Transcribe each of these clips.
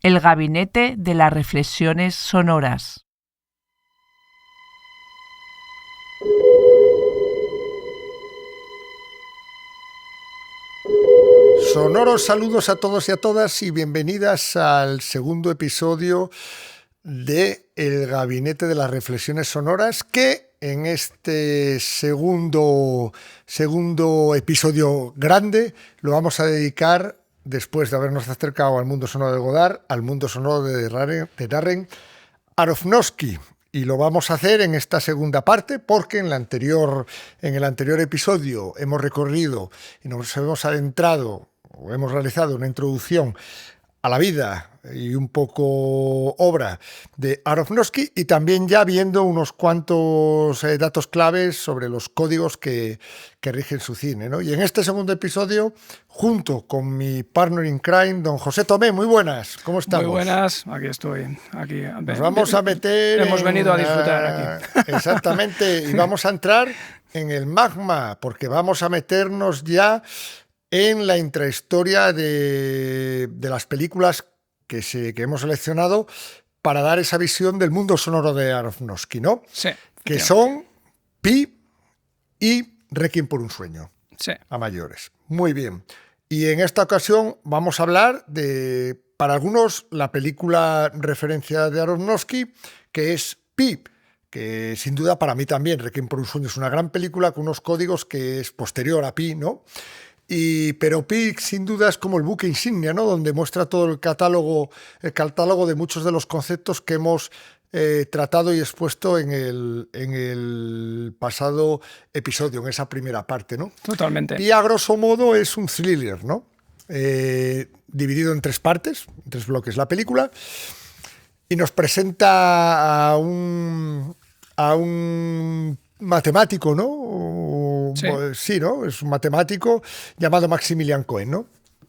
El gabinete de las reflexiones sonoras. Sonoros saludos a todos y a todas y bienvenidas al segundo episodio de El Gabinete de las Reflexiones Sonoras, que en este segundo episodio grande lo vamos a dedicar, después de habernos acercado al mundo sonoro de Godard, al mundo sonoro de Darren Aronofsky. Y lo vamos a hacer en esta segunda parte porque en el anterior episodio hemos recorrido y nos hemos adentrado o hemos realizado una introducción a la vida y un poco obra de Aronofsky, y también ya viendo unos cuantos datos claves sobre los códigos que rigen su cine, ¿no? Y en este segundo episodio, junto con mi partner in crime, don José Tomé, muy buenas, ¿cómo estamos? Muy buenas, aquí estoy. Aquí, nos vamos a meter hemos venido a disfrutar aquí. Exactamente, y vamos a entrar en el magma, porque vamos a meternos ya en la intrahistoria de las películas que hemos seleccionado para dar esa visión del mundo sonoro de Aronofsky, ¿no? Sí. Que son Pi y Requiem por un sueño. Sí. A mayores. Muy bien. Y en esta ocasión vamos a hablar de, para algunos, la película referencia de Aronofsky, que es Pi, que sin duda para mí también Requiem por un sueño es una gran película con unos códigos que es posterior a Pi, ¿no? Pero Pi sin duda es como el buque insignia, ¿no? Donde muestra todo el catálogo de muchos de los conceptos que hemos tratado y expuesto en el pasado episodio, en esa primera parte, ¿no? Totalmente. Pi, a grosso modo, es un thriller, ¿no? Dividido en tres partes, en tres bloques la película, y nos presenta a un matemático, ¿no? Sí, ¿no? Es un matemático llamado Maximilian Cohen, ¿no?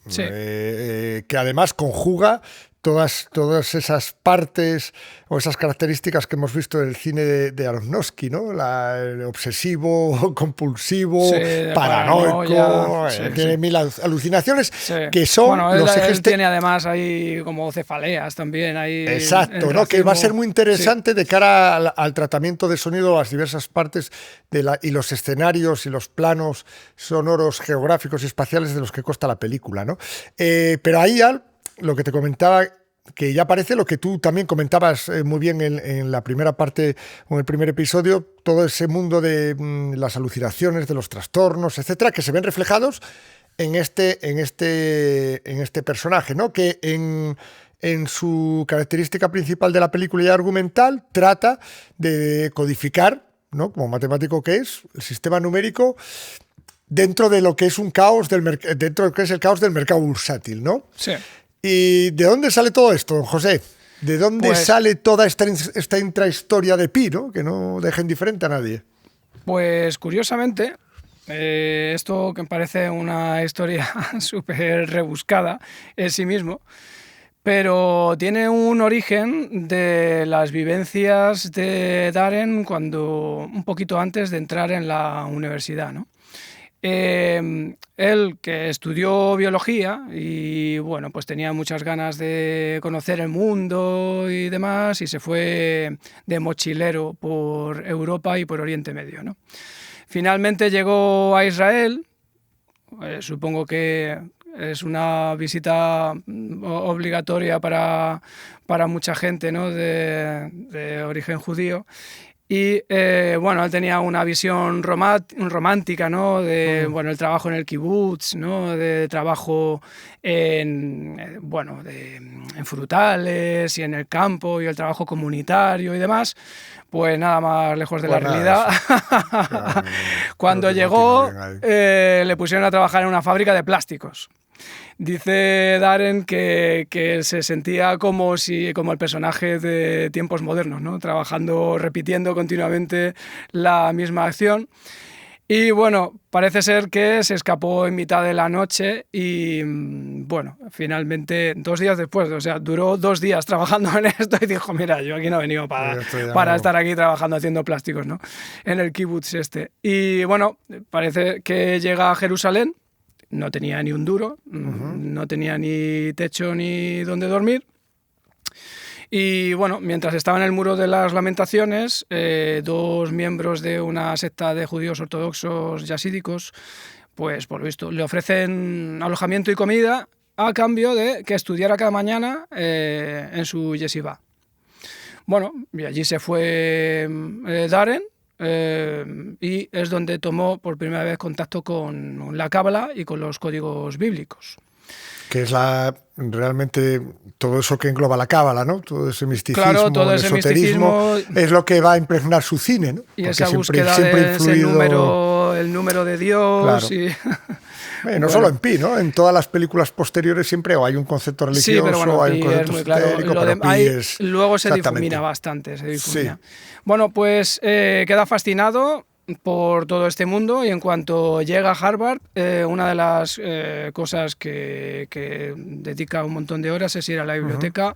Sí. Que además conjuga todas esas partes o esas características que hemos visto en el cine de Aronofsky, ¿no? El obsesivo, compulsivo, sí, paranoico, tiene mil alucinaciones que son los ejes. Él tiene además ahí como cefaleas también. Ahí exacto, ¿no? Que va a ser muy interesante de cara al tratamiento de sonido, las diversas partes y los escenarios y los planos sonoros, geográficos y espaciales de los que consta la película, ¿no? Pero ahí lo que te comentaba, que ya parece lo que tú también comentabas muy bien en la primera parte o en el primer episodio, todo ese mundo de las alucinaciones, de los trastornos, etcétera, que se ven reflejados en este personaje, ¿no? Que en su característica principal de la película y argumental trata de codificar, ¿no? Como matemático que es, el sistema numérico dentro de lo que es un caos dentro de lo que es el caos del mercado bursátil, ¿no? Sí. ¿Y de dónde sale todo esto, don José? ¿De dónde sale toda esta intrahistoria de Pi, ¿no? Que no deja indiferente a nadie? Pues curiosamente, esto que parece una historia súper rebuscada en sí mismo, pero tiene un origen de las vivencias de Darren un poquito antes de entrar en la universidad, ¿no? Él, que estudió biología y bueno, pues tenía muchas ganas de conocer el mundo y demás, y se fue de mochilero por Europa y por Oriente Medio, ¿no? Finalmente llegó a Israel, supongo que es una visita obligatoria para mucha gente, ¿no? de origen judío. Y bueno, él tenía una visión romántica, ¿no? De bueno, el trabajo en el kibutz, ¿no? De trabajo en frutales y en el campo y el trabajo comunitario y demás. Pues nada más lejos de la realidad. Cuando llegó, le pusieron a trabajar en una fábrica de plásticos. Dice Darren que se sentía como el personaje de Tiempos Modernos, ¿no? Trabajando, repitiendo continuamente la misma acción. Y bueno, parece ser que se escapó en mitad de la noche y bueno, finalmente 2 días después, o sea, duró 2 días trabajando en esto y dijo, mira, yo aquí no he venido para estar aquí trabajando haciendo plásticos, ¿no? En el kibutz este. Y bueno, parece que llega a Jerusalén. No tenía ni un duro, no tenía ni techo ni dónde dormir. Y bueno, mientras estaba en el Muro de las Lamentaciones, dos miembros de una secta de judíos ortodoxos yasídicos, pues por lo visto le ofrecen alojamiento y comida a cambio de que estudiara cada mañana en su yeshiva. Bueno, y allí se fue Darren, y es donde tomó por primera vez contacto con la Cábala y con los códigos bíblicos. Que es realmente todo eso que engloba la cábala, ¿no? Todo ese misticismo, claro, todo ese esoterismo, es lo que va a impregnar su cine, ¿no? Y porque esa búsqueda siempre de ese el número de Dios. Claro. Y... no solo en Pi, ¿no? En todas las películas posteriores siempre hay un concepto religioso, sí, pero bueno, hay un concepto esotérico, pero Pi es... Luego se difumina bastante, difumina. Sí. Bueno, pues queda fascinado por todo este mundo y en cuanto llega a Harvard, una de las cosas que dedica un montón de horas es ir a la biblioteca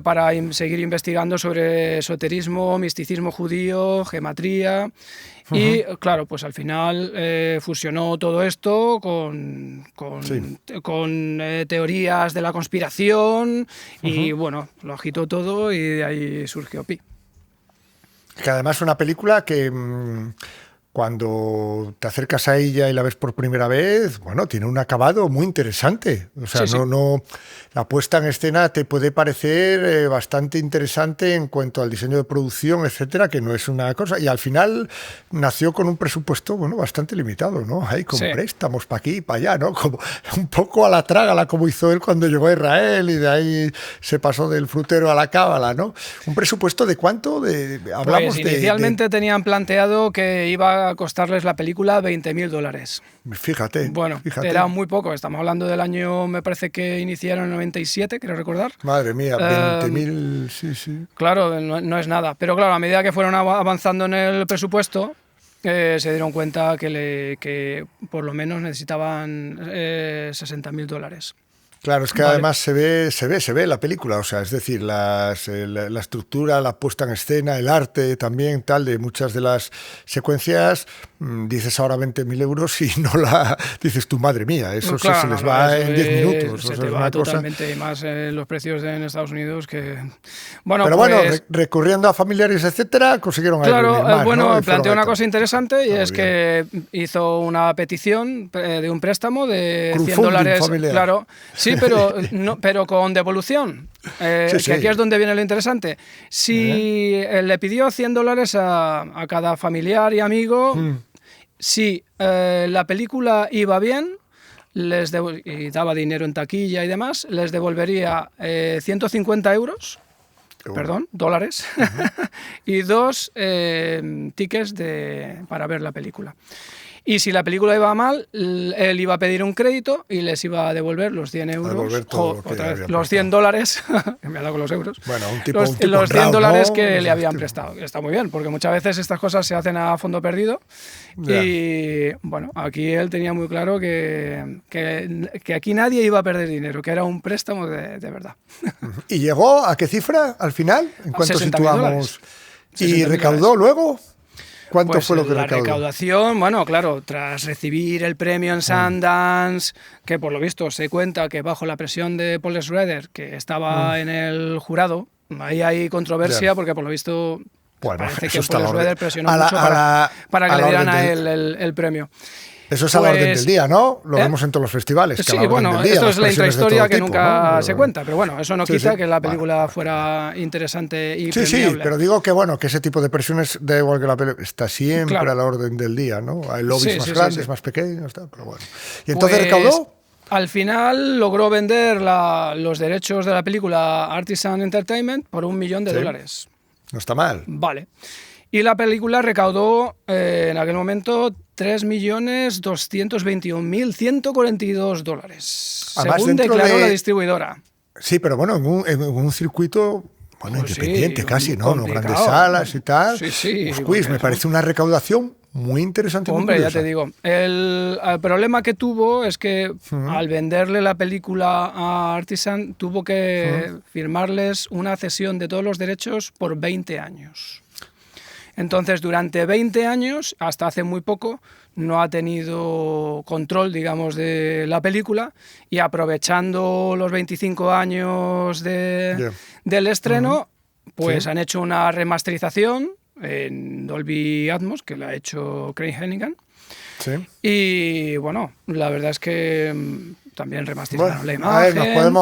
para seguir investigando sobre esoterismo, misticismo judío, gematría. Y claro, pues al final fusionó todo esto con teorías de la conspiración y bueno, lo agitó todo y de ahí surgió Pi. Que además es una película que cuando te acercas a ella y la ves por primera vez, bueno, tiene un acabado muy interesante. O sea, la puesta en escena te puede parecer bastante interesante en cuanto al diseño de producción, etcétera, que no es una cosa. Y al final nació con un presupuesto, bueno, bastante limitado, ¿no? Ahí con préstamos para aquí y para allá, ¿no? Como un poco a la trágala, como hizo él cuando llegó a Israel y de ahí se pasó del frutero a la cábala, ¿no? ¿Un presupuesto de cuánto? Hablamos pues inicialmente tenían planteado que iba a costarles la película $20.000. Fíjate. Bueno, era muy poco. Estamos hablando del año, me parece que iniciaron en el 97, creo recordar. Madre mía, 20.000, sí. Claro, no es nada. Pero claro, a medida que fueron avanzando en el presupuesto, se dieron cuenta que por lo menos necesitaban $60.000. Claro, es que además se ve la película, o sea, es decir, la estructura, la puesta en escena, el arte también, tal, de muchas de las secuencias, dices ahora 20.000 euros y no dices tu madre mía, eso claro, se les va en 10 minutos. Se te va totalmente, y más los precios en Estados Unidos que... Bueno, pero bueno, recurriendo a familiares, etcétera, consiguieron claro, más, bueno, ¿no? planteó una cosa interesante y es que hizo una petición de un préstamo de $100. Familiar. Claro, sí, pero con devolución. Que aquí es donde viene lo interesante. Si le pidió $100 a cada familiar y amigo, si la película iba bien, y daba dinero en taquilla y demás, les devolvería 150 euros. Perdón, dólares, y 2 tickets para ver la película. Y si la película iba mal, él iba a pedir un crédito y les iba a devolver los 100 euros, los $100, que me ha dado con los euros, bueno, los $100 que le habían prestado. Está muy bien, porque muchas veces estas cosas se hacen a fondo perdido. Y bueno, aquí él tenía muy claro que aquí nadie iba a perder dinero, que era un préstamo de verdad. ¿Y llegó a qué cifra al final? ¿En cuánto situamos? ¿Y recaudó luego? ¿Cuánto fue lo que recaudó? La recaudación, bueno, claro, tras recibir el premio en Sundance, que por lo visto se cuenta que bajo la presión de Paul Schrader, que estaba en el jurado, ahí hay controversia porque por lo visto parece que Paul Schrader presionó mucho para que le dieran a él el premio. Eso es a la orden del día, ¿no? Lo vemos en todos los festivales. Sí, bueno, esto es la intrahistoria que nunca se cuenta, pero bueno, eso no quita que la película fuera interesante y premiable. Sí, pero digo que bueno, que ese tipo de presiones da igual que la película, está siempre a la orden del día, ¿no? Hay lobbies más grandes, más pequeños, pero bueno. ¿Y entonces recaudó? Al final logró vender los derechos de la película Artisan Entertainment por $1 millón. No está mal. Vale. Y la película recaudó en aquel momento $3.221.142, según declaró la distribuidora. Sí, pero bueno, en un circuito independiente casi, ¿no? No grandes salas y tal. Sí. Me parece una recaudación muy interesante. Hombre, ya te digo. El problema que tuvo es que al venderle la película a Artisan tuvo que firmarles una cesión de todos los derechos por 20 años. Entonces, durante 20 años, hasta hace muy poco, no ha tenido control, digamos, de la película, y aprovechando los 25 años del estreno, pues han hecho una remasterización en Dolby Atmos, que la ha hecho Craig Hannigan. Sí. Y bueno, la verdad es que también remasterizaron la imagen. A ver,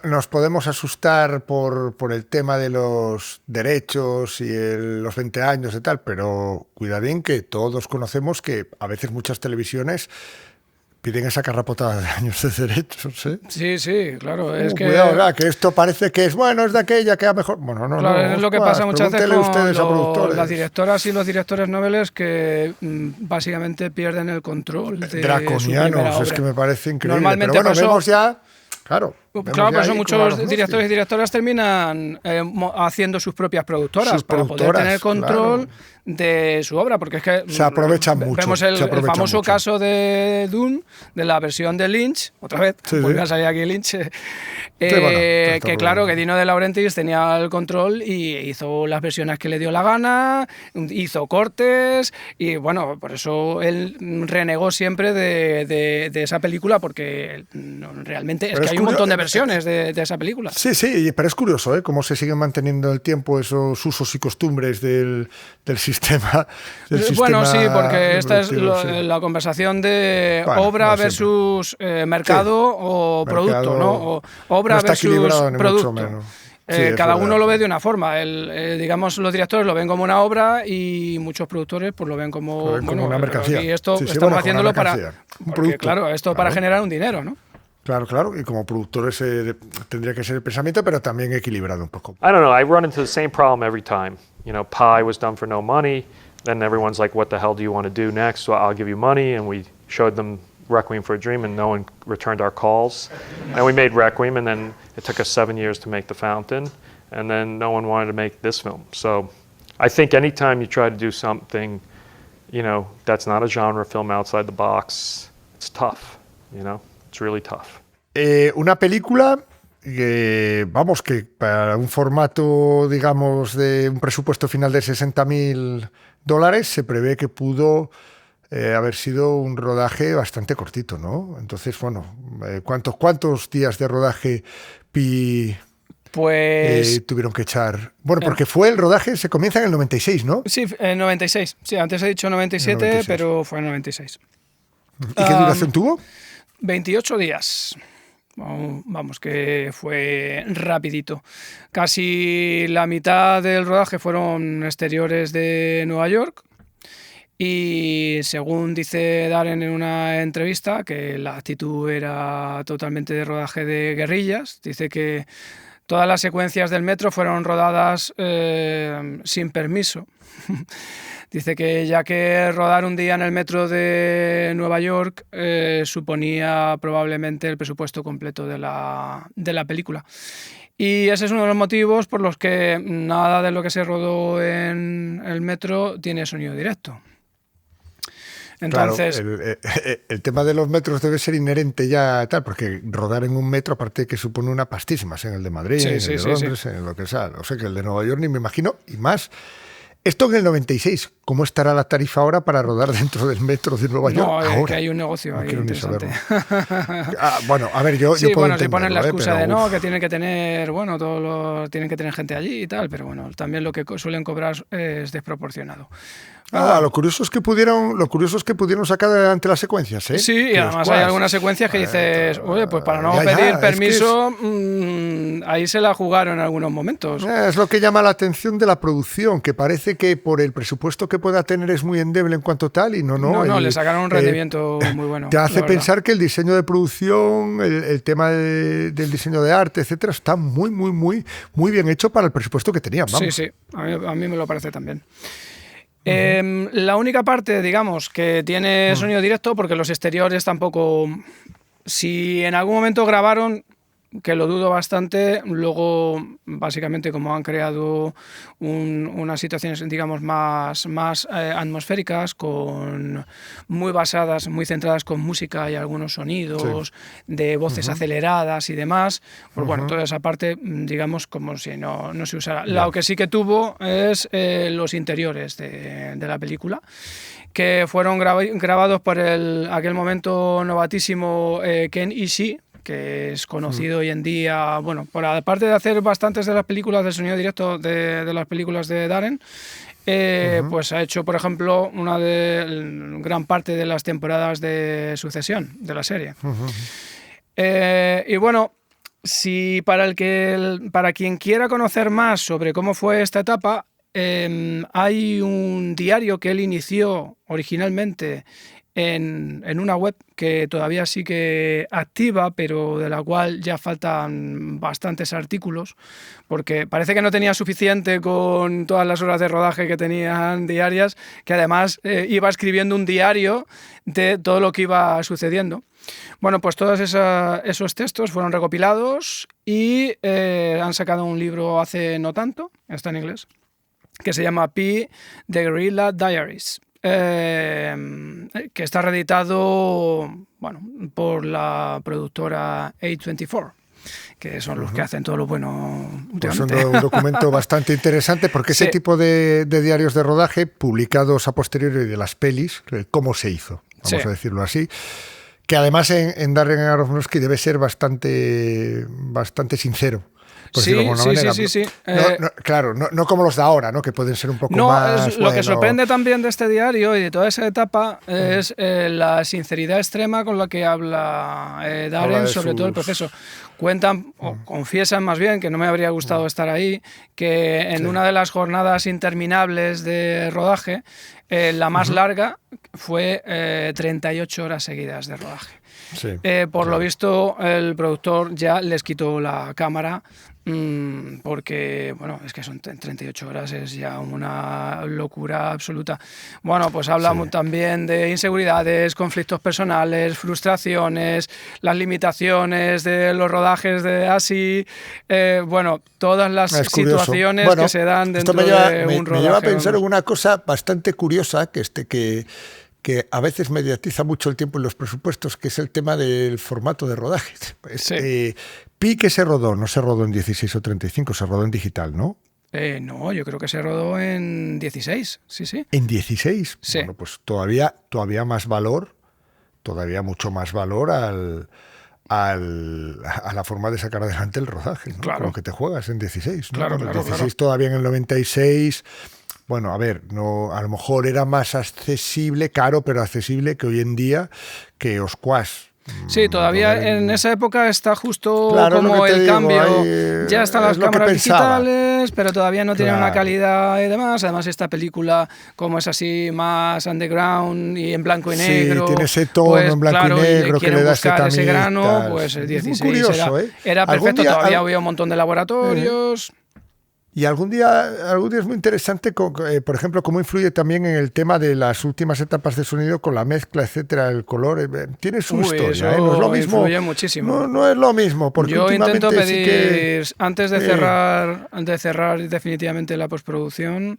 nos podemos asustar por el tema de los derechos y los 20 años y tal, pero cuidadín que todos conocemos que a veces muchas televisiones piden esa carrapotada de años de derechos, ¿eh? Sí, sí, claro. Es que, cuidado, ¿verdad? Que esto parece que es bueno, es de aquella, queda mejor. Bueno, no, claro, no. es lo que pasa muchas veces con las directoras y los directores noveles, que básicamente pierden el control de draconianos, es que me parece increíble. Normalmente, pero bueno, vemos ya. Claro, por eso muchos directores y directoras terminan haciendo sus propias productoras para poder tener control de su obra, porque es que se aprovechan mucho. Vemos el famoso caso de Dune, de la versión de Lynch, otra vez, vuelve a salir aquí Lynch, que claro, que Dino De Laurentiis tenía el control y hizo las versiones que le dio la gana, hizo cortes, y bueno, por eso él renegó siempre de esa película, porque realmente es que hay un montón de versiones de esa película. Sí, pero es curioso, ¿eh? Cómo se siguen manteniendo en el tiempo esos usos y costumbres del sistema. Bueno, sí, porque esta es la conversación de obra versus mercado o producto, ¿no? O obra versus producto. Cada uno lo ve de una forma. Digamos, los directores lo ven como una obra y muchos productores pues lo ven como una mercancía. Y esto estamos haciéndolo para generar un dinero, ¿no? Claro, y como productores tendría que ser el pensamiento, pero también equilibrado un poco. I don't know, I run into the same problem every time. You know, Pi was done for no money, then everyone's like, what the hell do you want to do next? Well, I'll give you money, and we showed them Requiem for a Dream, and no one returned our calls. And we made Requiem, and then it took us 7 years to make The Fountain, and then no one wanted to make this film. So I think anytime you try to do something, you know, that's not a genre film outside the box, it's tough, you know? It's really tough. Una película que para un formato, digamos, de un presupuesto final de $60,000 se prevé que pudo haber sido un rodaje bastante cortito, ¿no? Entonces, bueno, ¿cuántos días de rodaje tuvieron que echar? Bueno, porque el rodaje se comienza en el 96, ¿no? Sí, en 96. Sí, antes he dicho 97, pero fue en 96. ¿Y qué duración tuvo? 28 días. Vamos, que fue rapidito. Casi la mitad del rodaje fueron exteriores de Nueva York, y según dice Darren en una entrevista, que la actitud era totalmente de rodaje de guerrillas. Dice que todas las secuencias del metro fueron rodadas sin permiso. Dice que ya que rodar un día en el metro de Nueva York suponía probablemente el presupuesto completo de la película. Y ese es uno de los motivos por los que nada de lo que se rodó en el metro tiene sonido directo. Entonces, claro, el tema de los metros debe ser inherente ya tal, porque rodar en un metro, aparte de que supone una pastísima, en el de Madrid, en el de Londres, en lo que sea, o sea que el de Nueva York ni me imagino, y más. Esto en el 96, ¿cómo estará la tarifa ahora para rodar dentro del metro de Nueva York? No, que hay un negocio ahí interesante. Bueno, a ver, yo puedo entenderlo, se ponen la excusa de que tienen que tener, tienen que tener gente allí y tal, pero bueno, también lo que suelen cobrar es desproporcionado. Lo curioso es que pudieron sacar adelante las secuencias, ¿eh? Sí, y además hay algunas secuencias que dices, oye, pues para no pedir permiso, ahí se la jugaron en algunos momentos. Es lo que llama la atención de la producción, que parece que por el presupuesto que pueda tener es muy endeble en cuanto tal, y no, le sacaron un rendimiento muy bueno. Te hace pensar que el diseño de producción, el tema del diseño de arte, etcétera, está muy, muy, muy, muy bien hecho para el presupuesto que tenían. Vamos. Sí, a mí me lo parece también. La única parte, digamos, que tiene sonido directo, porque los exteriores tampoco... Si en algún momento grabaron, que lo dudo bastante. Luego, básicamente, como han creado unas situaciones, digamos, más atmosféricas, muy basadas, muy centradas con música y algunos sonidos, de voces aceleradas y demás, pues bueno, toda esa parte, digamos, como si no se usara. Lo que sí que tuvo es los interiores de la película, que fueron grabados por aquel momento novatísimo Ken Ishii, que es conocido hoy en día, bueno, aparte de hacer bastantes de las películas de sonido directo de las películas de Darren, pues ha hecho, por ejemplo, gran parte de las temporadas de Sucesión de la serie. Y bueno, si para quien quiera conocer más sobre cómo fue esta etapa, hay un diario que él inició originalmente en una web que todavía sigue activa, pero de la cual ya faltan bastantes artículos, porque parece que no tenía suficiente con todas las horas de rodaje que tenían diarias, que además iba escribiendo un diario de todo lo que iba sucediendo. Bueno, pues todos esos textos fueron recopilados y han sacado un libro hace no tanto, está en inglés, que se llama Pi, The Guerrilla Diaries, que está reeditado, bueno, por la productora A24, que son los que hacen todo lo bueno últimamente. Pues un documento bastante interesante, porque ese tipo de diarios de rodaje publicados a posteriori de las pelis, cómo se hizo, vamos a decirlo así, que además en Darren Aronofsky debe ser bastante sincero. Sí. Claro, no como los de ahora, ¿no? Que pueden ser un poco más... Lo que sorprende también de este diario y de toda esa etapa es la sinceridad extrema con la que habla Darren sobre todo el proceso. Cuentan, o confiesan más bien, que no me habría gustado estar ahí, que en una de las jornadas interminables de rodaje, la más larga fue 38 horas seguidas de rodaje. Por lo visto, el productor ya les quitó la cámara, porque, bueno, es que son 38 horas, es ya una locura absoluta. Bueno, pues hablamos también de inseguridades, conflictos personales, frustraciones, las limitaciones de los rodajes de ASI, bueno, todas las situaciones que se dan dentro de un rodaje. Me lleva a pensar en una cosa bastante curiosa, que a veces mediatiza mucho el tiempo en los presupuestos, que es el tema del formato de rodaje. Pi, que se rodó, no se rodó en 16 o 35, se rodó en digital, ¿no? No, yo creo que se rodó en 16, sí. ¿En 16? Sí. Bueno, pues todavía más valor, todavía mucho más valor a la forma de sacar adelante el rodaje, ¿no? Claro. Con lo que te juegas en 16, ¿no? Claro, en 16 todavía en el 96... Bueno, a ver, a lo mejor era más accesible, caro, pero accesible que hoy en día, que Oscuas. Sí, todavía en esa época está justo como el cambio. Ya están las cámaras digitales, pero todavía no tienen una calidad y demás. Además, esta película, como es así más underground y en blanco y negro, sí, tiene ese tono en blanco y negro que le da ese grano, pues el 16 muy curioso, era perfecto. Todavía había un montón de laboratorios. Y algún día es muy interesante, por ejemplo, cómo influye también en el tema de las últimas etapas de sonido con la mezcla, etcétera, el color. Tiene su historia, no es lo mismo. Influye muchísimo. No es lo mismo, porque yo intento pedir, sí que, antes de cerrar definitivamente la postproducción,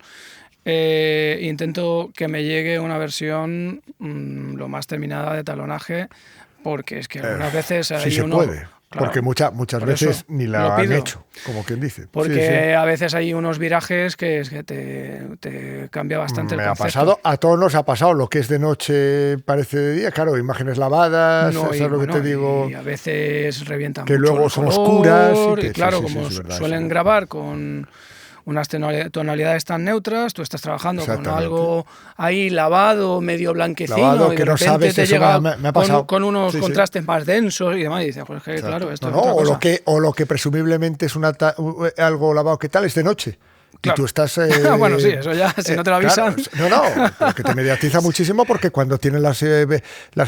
intento que me llegue una versión lo más terminada de talonaje, porque es que algunas veces hay sí uno... se puede. Claro, porque muchas veces ni la han hecho, como quien dice. Porque a veces hay unos virajes que te cambia bastante el concepto. Me ha pasado, a todos nos ha pasado, lo que es de noche parece de día, claro, imágenes lavadas, ¿sabes lo que te digo? Y a veces revientan que mucho luego son oscuras. Y claro, como suelen grabar con unas tonalidades tan neutras, tú estás trabajando con algo ahí lavado, medio blanquecino, y de repente te llega me ha pasado. Con unos contrastes más densos y demás, y dices, pues que claro, esto es otra cosa. O lo que presumiblemente es algo lavado que tal es de noche. Y tú estás... Bueno, sí, eso ya, si no te lo avisan. Claro, pero que te mediatiza muchísimo porque cuando tienen las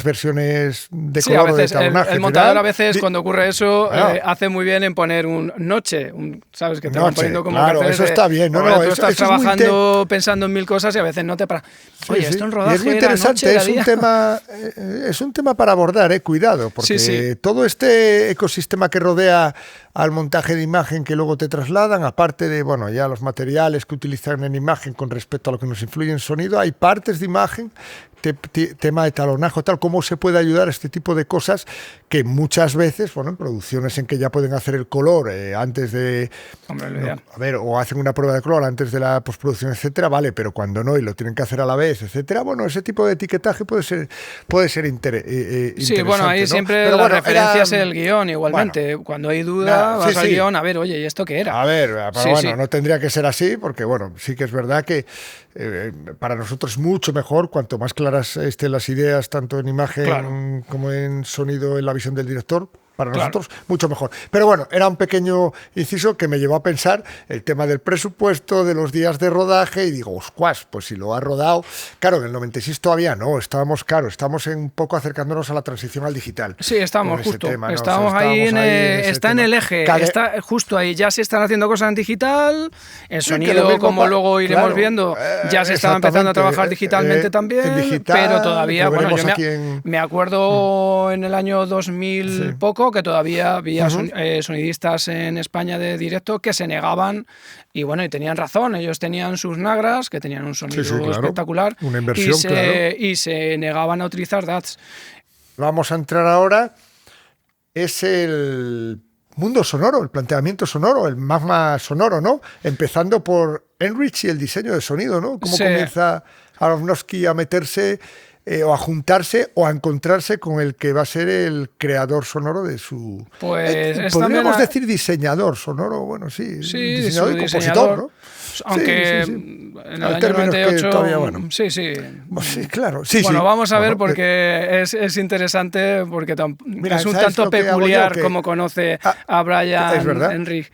versiones de Sí, color a veces de talonaje... el montador a veces cuando ocurre eso hace muy bien en poner un noche, ¿sabes? Que te van poniendo como claro, carteles eso está bien. tú eso estás es trabajando pensando en 1000 cosas y a veces no te para. Oye, esto en rodaje es muy era interesante, noche, es un día. tema, es un tema para abordar, cuidado, porque todo este ecosistema que rodea al montaje de imagen que luego te trasladan, aparte de, bueno, ya los materiales que utilizan en imagen con respecto a lo que nos influye en sonido, hay partes de imagen, tema de talonaje, tal, cómo se puede ayudar a este tipo de cosas que muchas veces, bueno, en producciones en que ya pueden hacer el color antes de... Hombre, o hacen una prueba de color antes de la postproducción, etcétera, vale, pero cuando no y lo tienen que hacer a la vez, etcétera, bueno, ese tipo de etiquetaje puede ser interesante. Sí, bueno, ahí siempre pero la referencia es el guión, igualmente. Bueno, cuando hay duda, vas al guión, a ver, oye, ¿y esto qué era? A ver, pero no tendría que ser así, porque bueno, sí que es verdad que para nosotros es mucho mejor cuanto más claras estén las ideas, tanto en imagen como en sonido, en la visión del director. Para nosotros, mucho mejor. Pero bueno, era un pequeño inciso que me llevó a pensar el tema del presupuesto, de los días de rodaje, y digo, oscuas, pues si lo ha rodado... Claro, en el 96 todavía no, estamos un poco acercándonos a la transición al digital. Sí, estamos justo, tema, ¿no? estamos ahí, está en el eje, está justo ahí, ya se están haciendo cosas en digital, el sonido, como luego iremos viendo, ya se estaba empezando a trabajar digitalmente también, pero todavía, bueno, yo me acuerdo en el año 2000 poco, que todavía había sonidistas en España de directo que se negaban, y bueno, y tenían razón, ellos tenían sus Nagras, que tenían un sonido espectacular, una inversión, y se negaban a utilizar DATs. Vamos a entrar ahora, es el mundo sonoro, el planteamiento sonoro, el magma sonoro, ¿no? Empezando por Enrich y el diseño de sonido, ¿no? Cómo comienza Aronofsky a meterse... o a juntarse o a encontrarse con el que va a ser el creador sonoro de su... Pues podríamos decir diseñador sonoro, bueno, sí diseñador y compositor, ¿no? Aunque en el año 98... Todavía, sí, claro. Bueno, vamos a ver porque es interesante, porque es un tanto peculiar como conoce a Brian Enrich.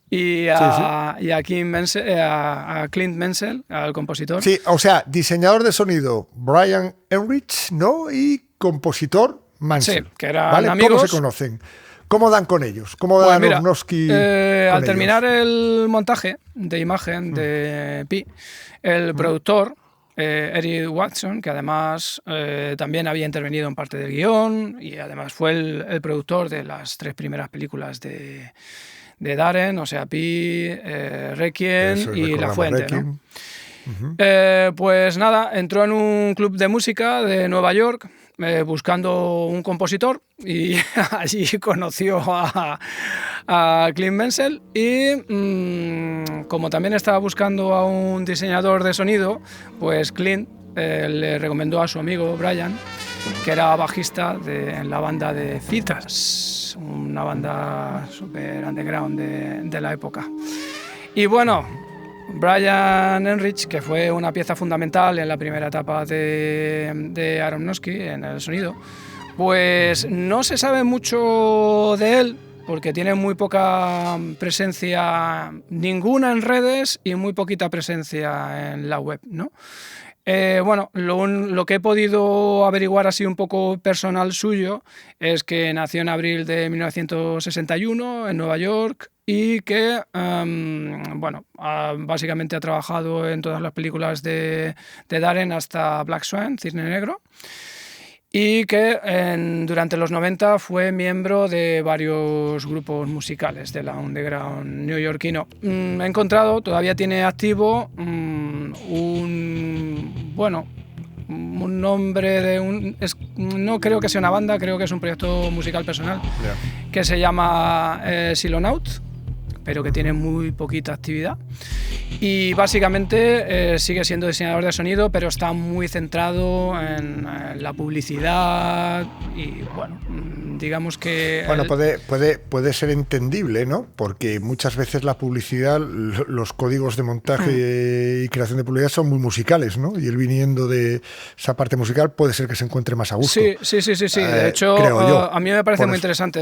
Y a Clint Mansell, al compositor. Sí, o sea, diseñador de sonido Brian Enrich, ¿no? Y compositor Mansell. Sí, que eran amigos. ¿Cómo se conocen? ¿Cómo dan con ellos? ¿Cómo dan Aronofsky con al terminar el montaje de imagen de Pi, el productor, Eric Watson, que además también había intervenido en parte del guión y además fue el productor de las 3 primeras películas de Darren, o sea, Pi, Requiem y La Fuente, ¿no? Pues nada, entró en un club de música de Nueva York buscando un compositor y allí conoció a Clint Mansell y como también estaba buscando a un diseñador de sonido, pues Clint le recomendó a su amigo Brian, que era bajista en la banda de Citas, una banda super underground de la época. Y bueno, Brian Enrich, que fue una pieza fundamental en la primera etapa de Aronofsky en el sonido, pues no se sabe mucho de él, porque tiene muy poca presencia, ninguna en redes y muy poquita presencia en la web, ¿no? Bueno, lo que he podido averiguar así un poco personal suyo es que nació en abril de 1961 en Nueva York y que, básicamente ha trabajado en todas las películas de Darren hasta Black Swan, Cisne Negro, y que durante los 90 fue miembro de varios grupos musicales de la underground neoyorquino. He encontrado, todavía tiene activo un nombre no creo que sea una banda, creo que es un proyecto musical personal que se llama Silonaut, pero que tiene muy poquita actividad y básicamente sigue siendo diseñador de sonido, pero está muy centrado en la publicidad y bueno, digamos que... Bueno, puede ser entendible, ¿no? Porque muchas veces la publicidad, los códigos de montaje y creación de publicidad son muy musicales, ¿no? Y él viniendo de esa parte musical puede ser que se encuentre más a gusto. Sí. De hecho, a mí me parece muy interesante,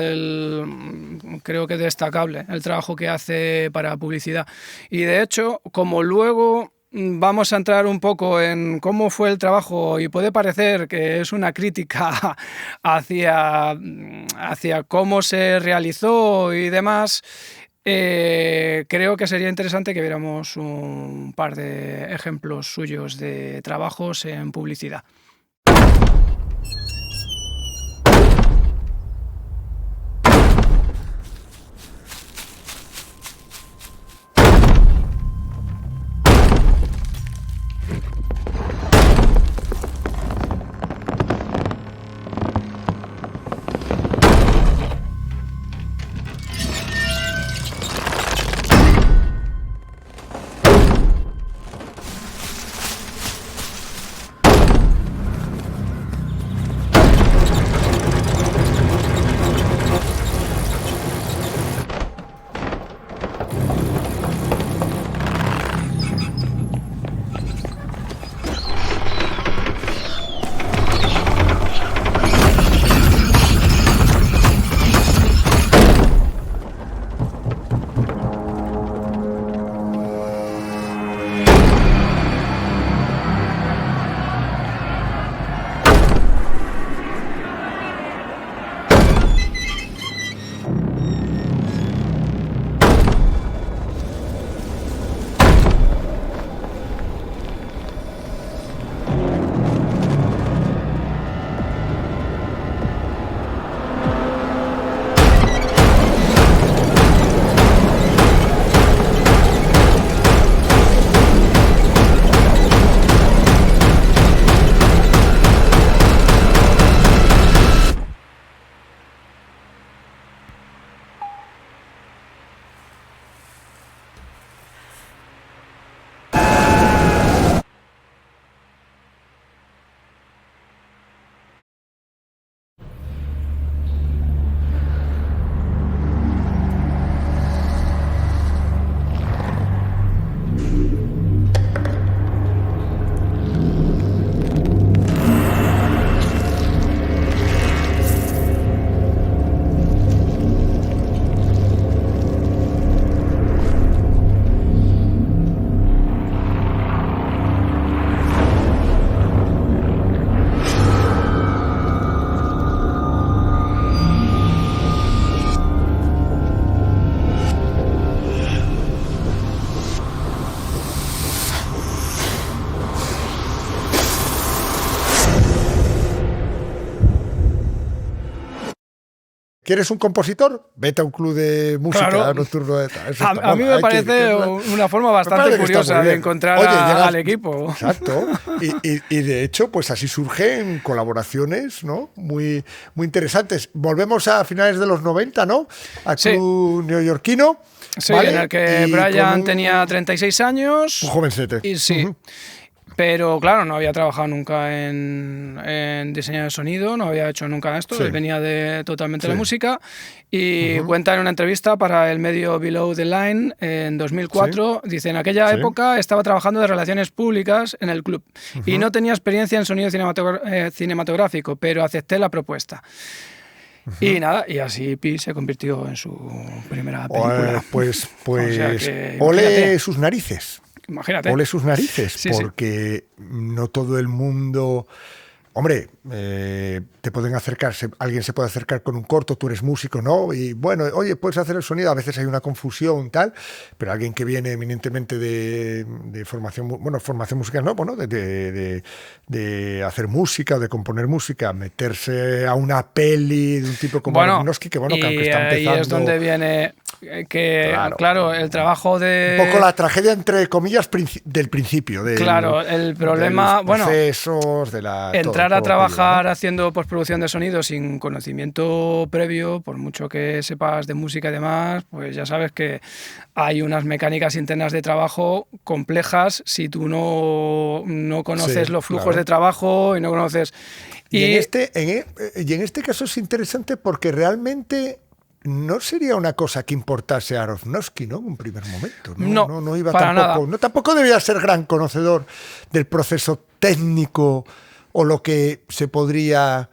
creo que destacable, el trabajo que hace para publicidad. Y de hecho, pero como luego vamos a entrar un poco en cómo fue el trabajo y puede parecer que es una crítica hacia cómo se realizó y demás, creo que sería interesante que viéramos un par de ejemplos suyos de trabajos en publicidad. ¿Quieres un compositor? Vete a un club de música Claro. nocturno. A mí me parece una forma bastante curiosa de encontrar al equipo. Exacto. Y de hecho, pues así surgen colaboraciones, ¿no? Muy, muy interesantes. Volvemos a finales de los 90, ¿no? A club neoyorquino. Sí, ¿vale? en el que Brian tenía 36 años. Un jovencete. Y sí. Pero claro, no había trabajado nunca en diseño de sonido, no había hecho nunca esto, él venía totalmente de la música y cuenta en una entrevista para el medio Below the Line en 2004, dice, en aquella época estaba trabajando de relaciones públicas en el club y no tenía experiencia en sonido cinematográfico, pero acepté la propuesta. Y nada, y así Pi se convirtió en su primera película. Pues o sea que, ole sus narices. Imagínate. Ole sus narices, Sí, porque no todo el mundo... Hombre, te pueden acercarse, alguien se puede acercar con un corto, tú eres músico, ¿no? Y bueno, oye, puedes hacer el sonido, a veces hay una confusión tal, pero alguien que viene eminentemente de formación, bueno, formación musical, no, bueno, de hacer música o de componer música, meterse a una peli de un tipo como Aronofsky, que bueno, que aunque está empezando... Ahí es donde viene que, claro, el trabajo de... Un poco la tragedia, entre comillas, del principio. Claro, el problema, de los procesos, de la... Entrar a trabajar haciendo postproducción de sonido sin conocimiento previo, por mucho que sepas de música y demás, pues ya sabes que hay unas mecánicas internas de trabajo complejas si tú no conoces los flujos de trabajo y no conoces... Y en este caso es interesante porque realmente... No sería una cosa que importase a Aronofsky, ¿no? En un primer momento. No iba para tampoco. Nada. No, tampoco debía ser gran conocedor del proceso técnico o lo que se podría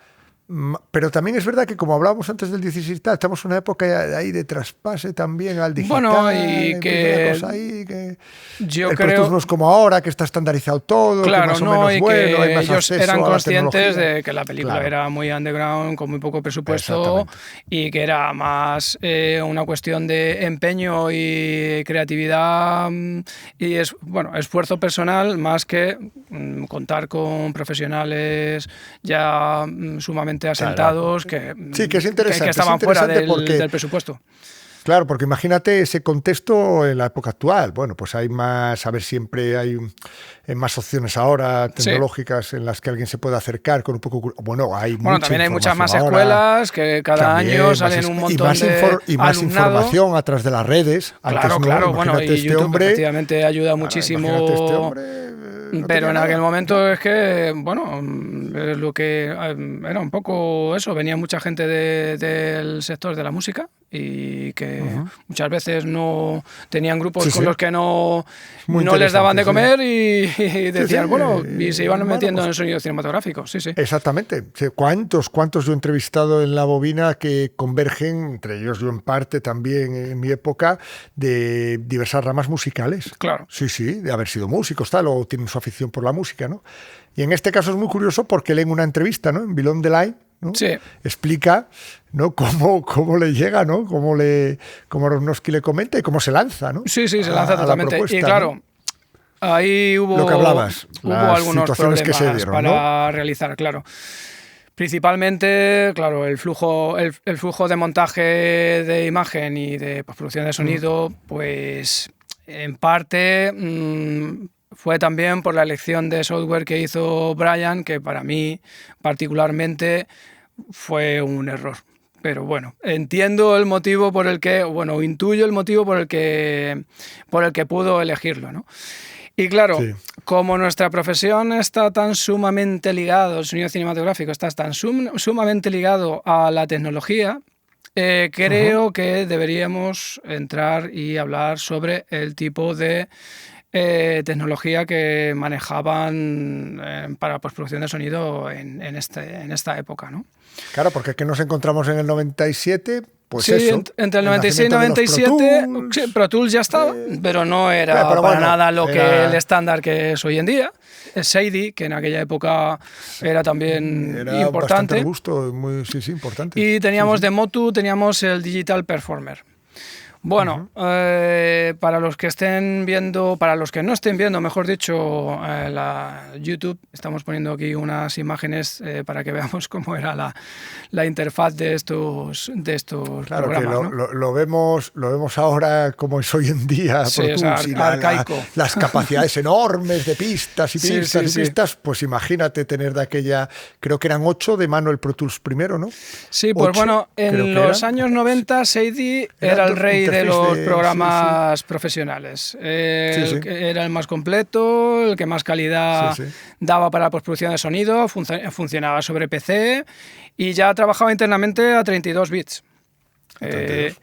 Pero también es verdad que, como hablábamos antes del 16 y tal, estamos en una época ahí de traspase también al digital. Bueno, y que yo el creo... Pro Tools no es como ahora, que está estandarizado todo, claro, que más no, o menos y bueno, que hay más ellos acceso eran a la conscientes tecnología. de que la película Claro. era muy underground, con muy poco presupuesto, Exactamente. y que era más una cuestión de empeño y creatividad y esfuerzo personal, más que contar con profesionales ya sumamente asentados Sí, que es interesante, que estaban es interesante fuera porque... del presupuesto. Claro, porque imagínate ese contexto en la época actual. Bueno, pues hay más, a ver, siempre hay más opciones ahora tecnológicas en las que alguien se puede acercar con un poco... Bueno, hay mucha también hay muchas más información ahora. escuelas que cada También, año salen un montón y más alumnado. información a través de las redes. Antes no, Claro, bueno, imagínate y este YouTube hombre, efectivamente ayuda claro, muchísimo. imagínate este hombre, no Pero tenía en aquel nada. momento es que, bueno, lo que era un poco eso, venía mucha gente del sector de la música y que muchas veces no tenían grupos Sí, con sí. los que no Muy les daban de interesante, comer y decían, sí, bueno, y se iban bueno, metiendo pues, en el sonido cinematográfico, sí. Exactamente. Sí, ¿Cuántos yo he entrevistado en La Bobina que convergen, entre ellos yo en parte también en mi época, de diversas ramas musicales? Claro. Sí, de haber sido músicos, tal, o tienen su afición por la música, ¿no? Y en este caso es muy curioso porque leen una entrevista, ¿no? En Beyond the Line, ¿no? Sí. Explica, ¿no? Cómo le llega, ¿no? Cómo Aronofsky le comenta y cómo se lanza, ¿no? Sí, se lanza a la totalmente. propuesta, Y claro, ¿no? ahí Lo que hablabas, hubo las algunos situaciones que problemas se dieron, para realizar, claro. Principalmente, claro, el flujo de montaje de imagen y de postproducción de sonido, pues en parte fue también por la elección de software que hizo Brian, que para mí particularmente fue un error. Pero bueno, entiendo el motivo por el que, intuyo el motivo por el que pudo elegirlo, ¿no? Y claro, Sí. como nuestra profesión está tan sumamente ligado, el sonido cinematográfico está tan sumamente ligado a la tecnología, creo que deberíamos entrar y hablar sobre el tipo de tecnología que manejaban para postproducción de sonido en esta época, ¿no? Claro, porque ¿qué nos encontramos en el 97? Pues sí, eso, entre el 96 y el nacimiento de los 97, Pro Tools. sí, Pro Tools ya estaba, pero no era pero para bueno, nada lo que era- el estándar que es hoy en día. Sadie, que en aquella época era también Era bastante importante. robusto, sí, importante. Y teníamos Sí. de Motu, teníamos el Digital Performer. Bueno, para los que estén viendo, para los que no estén viendo, mejor dicho, la YouTube, estamos poniendo aquí unas imágenes para que veamos cómo era la interfaz de estos Claro, programas, que ¿no? lo vemos ahora como es hoy en día, Sí, Pro es Tools, y arcaico. las capacidades enormes de pistas y Sí, pistas sí, y sí. pistas, pues imagínate tener de aquella, creo que eran 8 de mano el Pro Tools primero, ¿no? Sí, pues 8, bueno, creo en que los eran. años 90 Sadie Eran era el dos rey de interface los de- programas profesionales. Sí. Que era el más completo, el que más calidad Sí. daba para la postproducción de sonido, funcionaba sobre PC y ya trabajaba internamente a 32 bits. 32.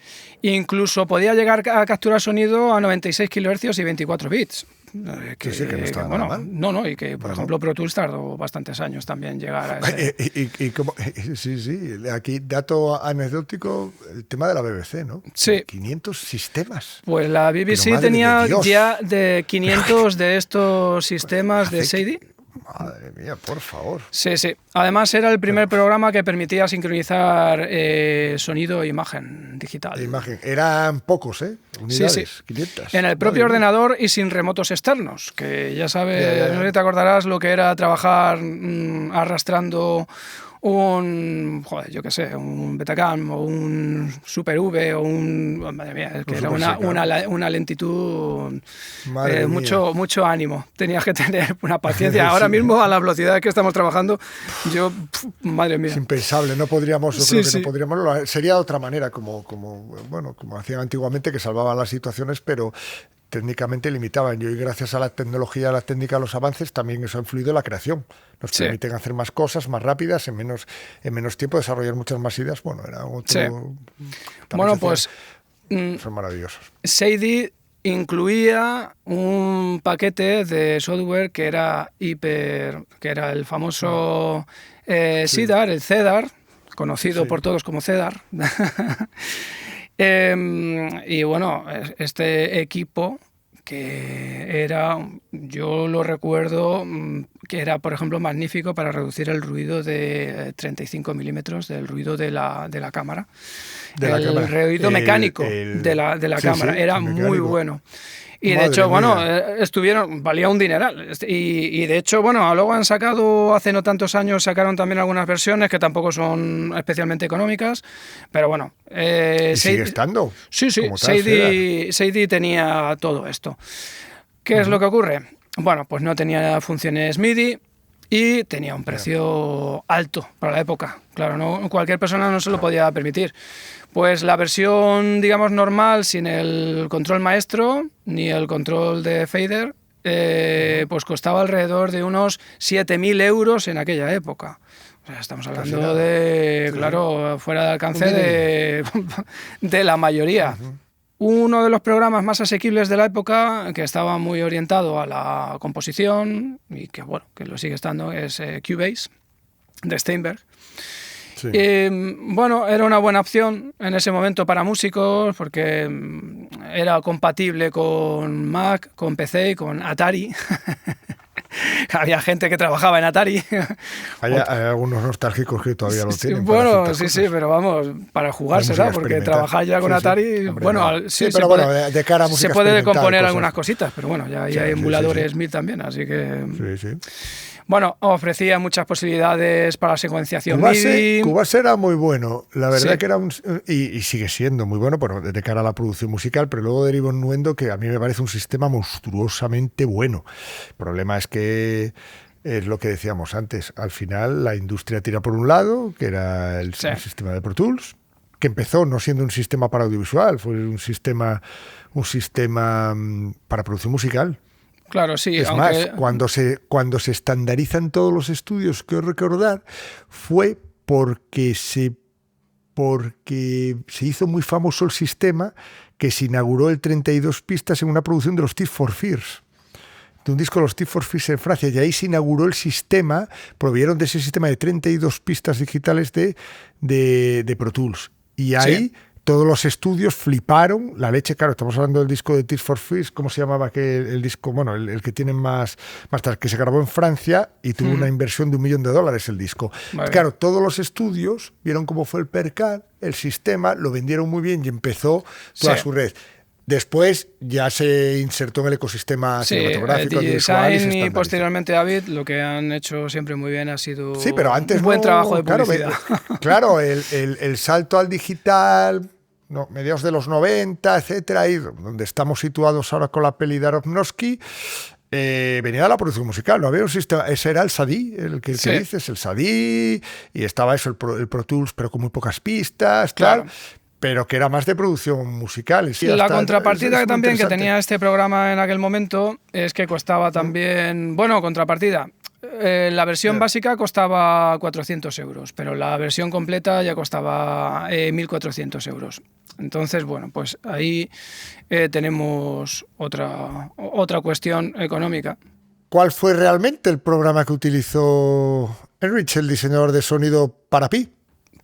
Incluso podía llegar a capturar sonido a 96 kHz y 24 bits. Sí, que no estaba nada mal. No, y que, por ejemplo, Pro Tools tardó bastantes años también llegar a ese... Y cómo- sí, aquí dato anecdótico, el tema de la BBC, ¿no? Sí. 500 sistemas. Pues la Pero BBC madre tenía de Dios. ya de 500 de estos sistemas de Sadie. Madre mía, por favor. Sí. Además era el primer programa que permitía sincronizar sonido e imagen digital. La imagen. Eran pocos, ¿eh? Unidades, Sí. 500. En el propio Madre mía. ordenador y sin remotos externos, que ya sabes, Ya. no sé si te acordarás lo que era trabajar arrastrando un Betacam o un Super V o madre mía, es que Un era Super C, una lentitud, Madre mía. mucho ánimo. Tenías que tener una paciencia. Ahora mismo, a la velocidad que estamos trabajando, madre mía. Es impensable, no podríamos, yo Sí, creo que sí. no podríamos, sería de otra manera, como hacían antiguamente, que salvaban las situaciones, pero técnicamente limitaban. Y hoy, gracias a la tecnología, a la técnica, a los avances, también eso ha influido en la creación. Nos Sí. permiten hacer más cosas, más rápidas, en menos tiempo, desarrollar muchas más ideas. Bueno, era otro... Sí. también Bueno, se pues hacían- son maravillosos. Sadie incluía un paquete de software que era el famoso CEDAR, el CEDAR, conocido por todos como Cedar. Y bueno, este equipo que era, yo lo recuerdo, que era, por ejemplo, magnífico para reducir el ruido de 35 milímetros del ruido de la cámara. El ruido mecánico de la cámara era muy bueno. Y de hecho, bueno, valía un dineral. Y de hecho, bueno, luego han sacado, hace no tantos años, sacaron también algunas versiones que tampoco son especialmente económicas, pero bueno. ¿Sigue estando? Sí, Sadie tenía todo esto. ¿Qué es lo que ocurre? Bueno, pues no tenía funciones MIDI y tenía un precio alto para la época. Claro, no cualquier persona no se lo podía permitir. Pues la versión, digamos, normal, sin el control maestro ni el control de fader, pues costaba alrededor de unos 7.000 euros en aquella época. O sea, estamos hablando de, claro, fuera de alcance de la mayoría. Uno de los programas más asequibles de la época, que estaba muy orientado a la composición y que, bueno, que lo sigue estando, es Cubase de Steinberg. Sí. Bueno, era una buena opción en ese momento para músicos porque era compatible con Mac, con PC y con Atari. Había gente que trabajaba en Atari. Hay algunos nostálgicos que todavía lo tienen. Bueno, sí, pero vamos, para jugársela, porque trabajar ya con Atari, hombre, bueno, pero bueno, de cara a música se puede componer algunas cositas, pero bueno, ya hay emuladores MIDI también, así que... Sí. Bueno, ofrecía muchas posibilidades para la secuenciación MIDI. Cubase era muy bueno, la verdad que era y sigue siendo muy bueno, bueno, de cara a la producción musical, pero luego deriva un Nuendo que a mí me parece un sistema monstruosamente bueno. El problema es que es lo que decíamos antes, al final la industria tira por un lado, que era el sistema de Pro Tools, que empezó no siendo un sistema para audiovisual, fue un sistema para producción musical. Claro, sí. Es más, cuando se estandarizan todos los estudios, quiero recordar, fue porque se hizo muy famoso el sistema que se inauguró el 32 pistas en una producción de los Tears for Fears, de un disco de los Tears for Fears en Francia, y ahí se inauguró el sistema, provieron de ese sistema de 32 pistas digitales de Pro Tools. Y ahí... Todos los estudios fliparon la leche, claro, estamos hablando del disco de Tears for Fears, ¿cómo se llamaba el disco? Bueno, el que tienen más tarde, que se grabó en Francia y tuvo una inversión de $1 millón el disco. Vale. Claro, todos los estudios vieron cómo fue el percal, el sistema, lo vendieron muy bien y empezó toda su red. Después ya se insertó en el ecosistema cinematográfico, Design y posteriormente Avid, lo que han hecho siempre muy bien ha sido pero antes un buen trabajo de publicidad. Claro, el salto al digital... mediados de los 90, etcétera, y donde estamos situados ahora con la peli de Aronofsky, venía de la producción musical, no había un sistema, ese era el SADI, el que dices, el SADI, y estaba eso, el Pro Tools, pero con muy pocas pistas, claro. Pero que era más de producción musical. Y la contrapartida también que tenía este programa en aquel momento es que costaba también, contrapartida. La versión básica costaba 400 euros, pero la versión completa ya costaba 1.400 euros. Entonces, bueno, pues ahí tenemos otra cuestión económica. ¿Cuál fue realmente el programa que utilizó Heinrich, el diseñador de sonido para Pi?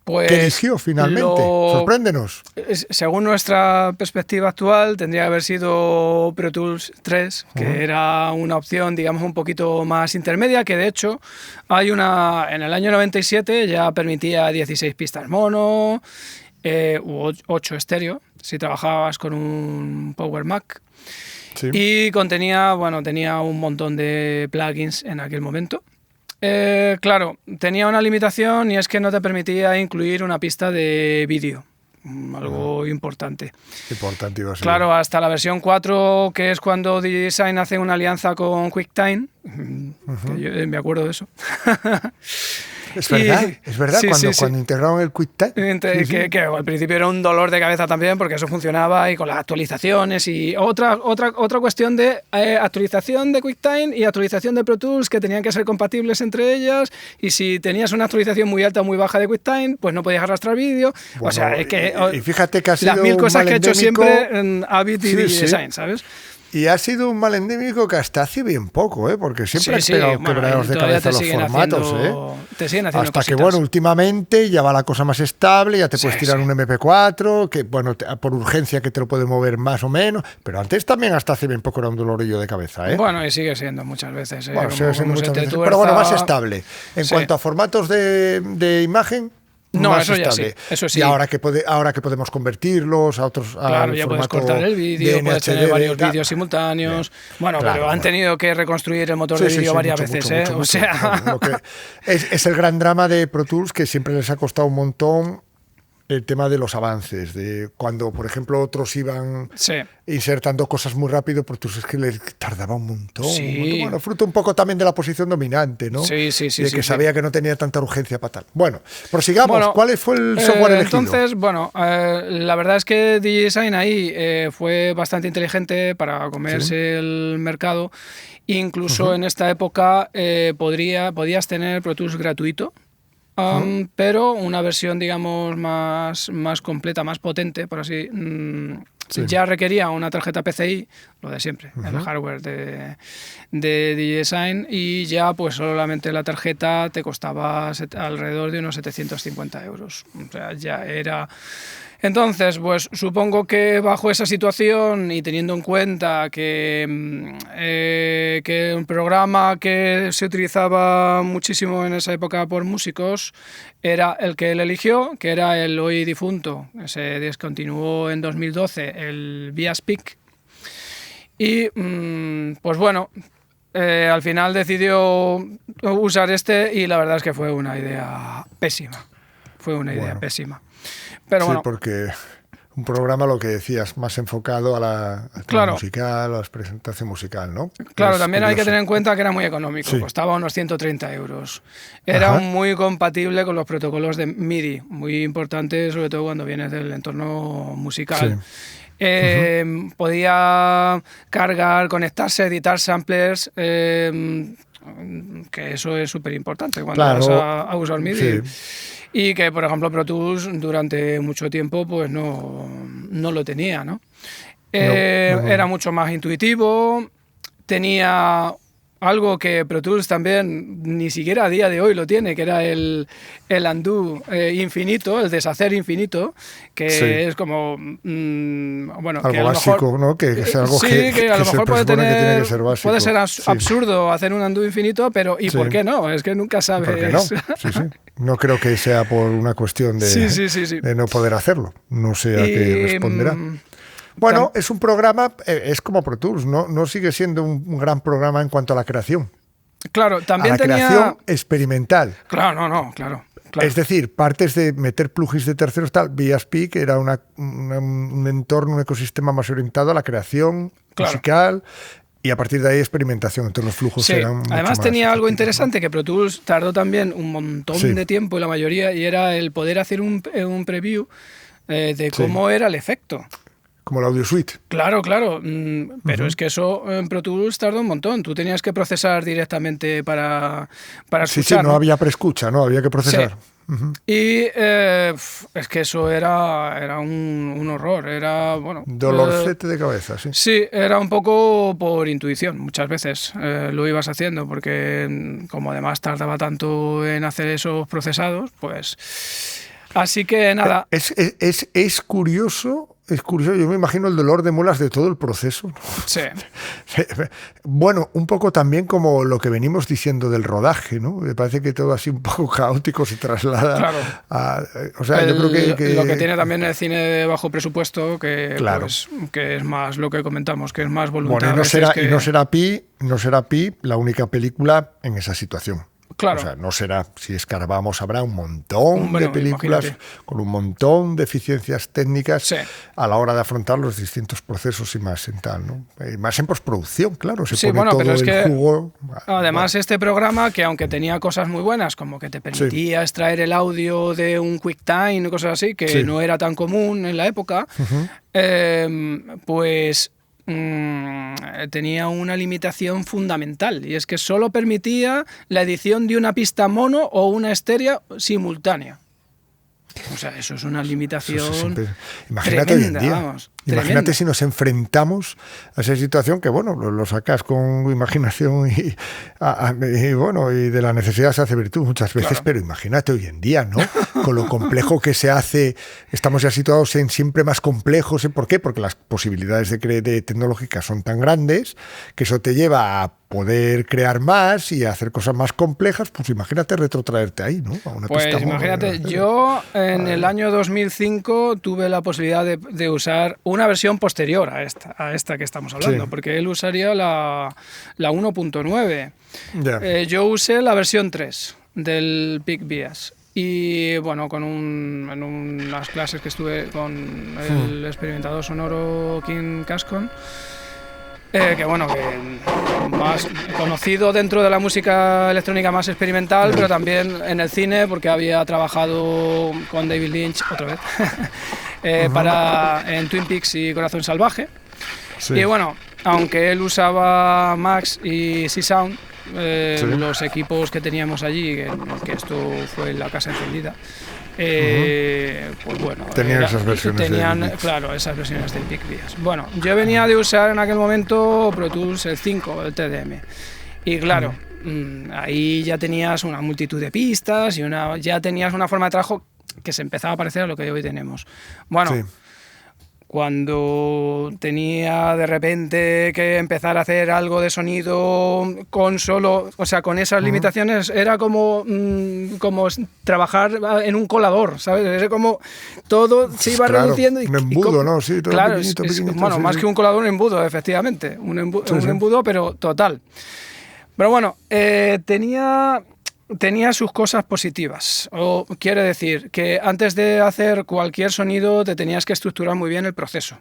Pues ¿qué eligió finalmente? Sorpréndenos. Según nuestra perspectiva actual, tendría que haber sido Pro Tools 3, que era una opción, digamos, un poquito más intermedia, que de hecho en el año 97 ya permitía 16 pistas mono u 8 estéreo, si trabajabas con un Power Mac. Sí. Y tenía un montón de plugins en aquel momento. Claro, tenía una limitación y es que no te permitía incluir una pista de vídeo, algo importante. Importante iba a ser. Claro, hasta la versión 4, que es cuando Design hace una alianza con QuickTime, que yo me acuerdo de eso. Es verdad, cuando integraron el QuickTime. Que al principio era un dolor de cabeza también, porque eso funcionaba y con las actualizaciones y otra cuestión de actualización de QuickTime y actualización de Pro Tools que tenían que ser compatibles entre ellas, y si tenías una actualización muy alta o muy baja de QuickTime, pues no podías arrastrar vídeo. Bueno, o sea, es que y fíjate que ha sido las mil cosas que he hecho siempre en Avid y Design, ¿sabes? Y ha sido un mal endémico que hasta hace bien poco, porque siempre Sí, has pegado bueno, quebraderos de todavía cabeza te los siguen formatos, haciendo- te siguen haciendo hasta cositas. que, bueno, últimamente ya va la cosa más estable, ya te puedes Sí, tirar sí. un MP4, que, bueno, por urgencia que te lo puede mover más o menos, pero antes también hasta hace bien poco era un dolorillo de cabeza, Bueno, y sigue siendo muchas veces. Bueno, como, sigue siendo como se muchas te veces, pero bueno, tuerza- más estable. En Sí. cuanto a formatos de imagen, No, más eso ya estable. sí, eso sí. Y ahora que podemos convertirlos a otros Claro, al ya puedes formato cortar el vídeo, de puedes tener NHD, varios tal. vídeos simultáneos. Bueno, Claro, pero han bueno. tenido que reconstruir el motor Sí, de sí, vídeo sí, varias mucho, veces, mucho, ¿eh? mucho, O sea, mucho. Lo que es el gran drama de Pro Tools, que siempre les ha costado un montón el tema de los avances, de cuando, por ejemplo, otros iban sí. insertando cosas muy rápido, Pro Tools es que les tardaba un montón. Sí. Un montón. Bueno, fruto un poco también de la posición dominante, ¿no? Sí, Y de sí, que sí. sabía que no tenía tanta urgencia para tal. Bueno, prosigamos. Bueno, ¿Cuál fue el software elegido? Entonces, bueno, la verdad es que DJSign ahí fue bastante inteligente para comerse el mercado. Incluso en esta época podías tener Pro Tools gratuito. Pero una versión, digamos, más completa, más potente, por así, Sí. ya requería una tarjeta PCI, lo de siempre, el hardware de DJSign, y ya pues solamente la tarjeta te costaba alrededor de unos 750 euros. O sea, ya era... Entonces, pues supongo que bajo esa situación y teniendo en cuenta que un programa que se utilizaba muchísimo en esa época por músicos era el que él eligió, que era el hoy difunto, se descontinuó en 2012, el ViaSpeak. Y pues bueno, al final decidió usar este y la verdad es que fue una idea pésima. Fue una idea pésima. Pero sí, bueno, porque un programa, lo que decías, más enfocado al tema Claro. musical, a la presentación musical, ¿no? claro, Es también hay que curioso. tener en cuenta que era muy económico, Sí. costaba unos 130 euros. Era Ajá. muy compatible con los protocolos de MIDI, muy importante, sobre todo cuando vienes del entorno musical. Sí. Podía cargar, conectarse, editar samplers, que eso es súper importante cuando Claro. vas a usar MIDI. Sí. Y que, por ejemplo, Pro Tools durante mucho tiempo pues no lo tenía, ¿no? No. Era mucho más intuitivo, tenía algo que Pro Tools también ni siquiera a día de hoy lo tiene, que era el undo infinito, el deshacer infinito, que Sí. es como, bueno, que Algo a lo básico, mejor, ¿no? Que es algo sí, que a lo se mejor puede presupone que tiene tener, que ser básico. puede ser Sí. absurdo hacer un undo infinito, pero ¿y Sí. por qué no? Es que nunca sabes. ¿Por qué no? Sí, sí. No creo que sea por una cuestión de, Sí. de no poder hacerlo. No sé a qué responderá. mm, Bueno, es un programa, es como Pro Tools, no sigue siendo un gran programa en cuanto a la creación. Claro, A también la tenía... creación experimental. Claro, claro. Es decir, partes de meter plugins de terceros, tal. ViaSpeak era un entorno, un ecosistema más orientado a la creación musical y a partir de ahí experimentación. Entonces los flujos Sí, eran mucho además más tenía algo efectivos, interesante que Pro Tools tardó también un montón Sí. de tiempo, y la mayoría, y era el poder hacer un preview de cómo era el efecto. ¿no? Como el Audio Suite. Claro, pero es que eso en Pro Tools tardó un montón. Tú tenías que procesar directamente para escuchar. Sí, no había preescucha, ¿no? Había que procesar. Sí. Y es que eso era un horror, era, bueno... Dolorcete de cabeza, sí. Sí, era un poco por intuición, muchas veces lo ibas haciendo, porque como además tardaba tanto en hacer esos procesados, pues... Así que nada... Es curioso, yo me imagino el dolor de muelas de todo el proceso. Sí. Bueno, un poco también como lo que venimos diciendo del rodaje, ¿no? Me parece que todo así un poco caótico se traslada Claro. o sea, yo creo que... Lo que tiene también el cine de bajo presupuesto, que, Claro. pues, que es más lo que comentamos, que es más voluntad. Bueno, a veces que... y no será Pi la única película en esa situación. Claro. O sea, no será, si escarbamos habrá un montón Bueno, de películas imagínate. con un montón de eficiencias técnicas Sí. a la hora de afrontar los distintos procesos y más en tal, ¿no? Y más en postproducción, claro, se Sí, pone bueno, todo pero es el que jugo. Además, este programa, que aunque tenía cosas muy buenas, como que te permitía extraer el audio de un QuickTime y cosas así, que Sí. no era tan común en la época, pues tenía una limitación fundamental, y es que solo permitía la edición de una pista mono o una estéreo simultánea. O sea, eso es una limitación Imagínate hoy en tremenda, día. vamos. Imagínate tremenda. si nos enfrentamos a esa situación que, bueno, lo sacas con imaginación y, bueno, y de la necesidad se hace virtud muchas veces, Claro. pero imagínate hoy en día, ¿no? Con lo complejo que se hace, estamos ya situados en siempre más complejos. ¿Por qué? Porque las posibilidades de tecnológicas son tan grandes que eso te lleva a poder crear más y a hacer cosas más complejas. Pues imagínate retrotraerte ahí, ¿no? A una Pues pista muy- imagínate, yo en el año 2005 tuve la posibilidad de usar una versión posterior a esta que estamos hablando, Sí. porque él usaría la 1.9. Ya. Yo usé la versión 3 del Peak Bias. Y bueno, en unas clases que estuve con el experimentador sonoro Kim Cascon, que bueno, que más conocido dentro de la música electrónica más experimental, pero también en el cine, porque había trabajado con David Lynch otra vez en Twin Peaks y Corazón Salvaje. Sí. Y bueno, aunque él usaba Max y C-Sound, Sí. los equipos que teníamos allí, que esto fue en la Casa Encendida, pues bueno, Tenían esas versiones de tenían, Peak Bias. claro, esas versiones del Peak Bias. Bueno, yo venía de usar en aquel momento Pro Tools el 5, el TDM, y claro, ahí ya tenías una multitud de pistas y ya tenías una forma de trabajo que se empezaba a parecer a lo que hoy tenemos. Bueno, Sí. cuando tenía de repente que empezar a hacer algo de sonido con esas limitaciones, era como trabajar en un colador, ¿sabes? Era como todo se iba Claro, reduciendo. un embudo, ¿no? Sí, todo claro, pequeñito, pequeñito, bueno, sí, más sí. que un colador, un embudo, efectivamente. Un Sí. embudo, pero total. Pero bueno, tenía sus cosas positivas. O quiere decir que antes de hacer cualquier sonido te tenías que estructurar muy bien el proceso.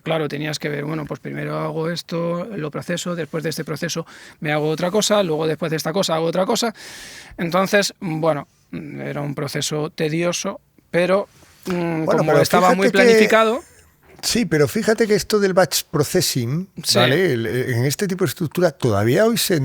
Claro, tenías que ver, bueno, pues primero hago esto, lo proceso, después de este proceso me hago otra cosa, luego después de esta cosa hago otra cosa. Entonces, bueno, era un proceso tedioso, pero como pero estaba muy fíjate que- planificado. Sí, pero fíjate que esto del batch processing, Sí. ¿vale? En este tipo de estructura todavía hoy se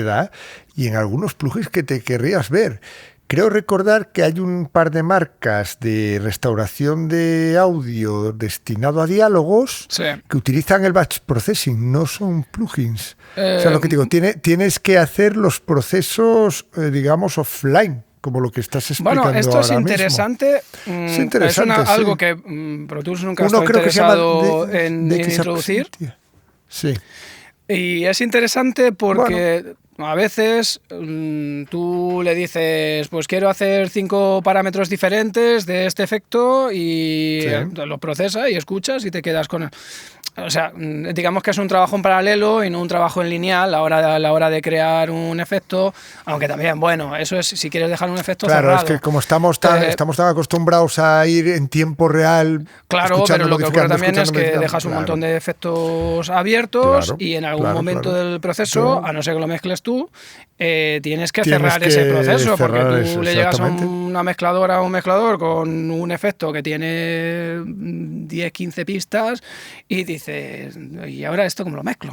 da y en algunos plugins que te querrías ver. Creo recordar que hay un par de marcas de restauración de audio destinado a diálogos Sí. que utilizan el batch processing, no son plugins. O sea, lo que te digo, tienes que hacer los procesos, digamos, offline, como lo que estás explicando Bueno, esto es ahora mismo. interesante. Es interesante, sí. Algo que Pro Tools nunca ha Uno estado creo que se llama interesado en DX introducir. Sí. Y es interesante porque a veces tú le dices, pues quiero hacer 5 parámetros diferentes de este efecto y Sí. lo procesa y escuchas y te quedas con él. O sea, digamos que es un trabajo en paralelo y no un trabajo en lineal a la hora de crear un efecto, aunque también, bueno, eso es si quieres dejar un efecto Claro, cerrado. es que como estamos tan acostumbrados a ir en tiempo real. Claro, escuchando, pero lo que ocurre modificando, también es escuchando, que modificando, dejas un claro. montón de efectos abiertos Claro, y en algún claro, momento claro. del proceso, Claro. a no ser que lo mezcles tú, tienes que Tienes cerrar que ese proceso, porque cerrar tú eso, le llegas a exactamente. una mezcladora a un mezclador con un efecto que tiene 10, 15 pistas y dices, ¿y ahora esto cómo lo mezclo?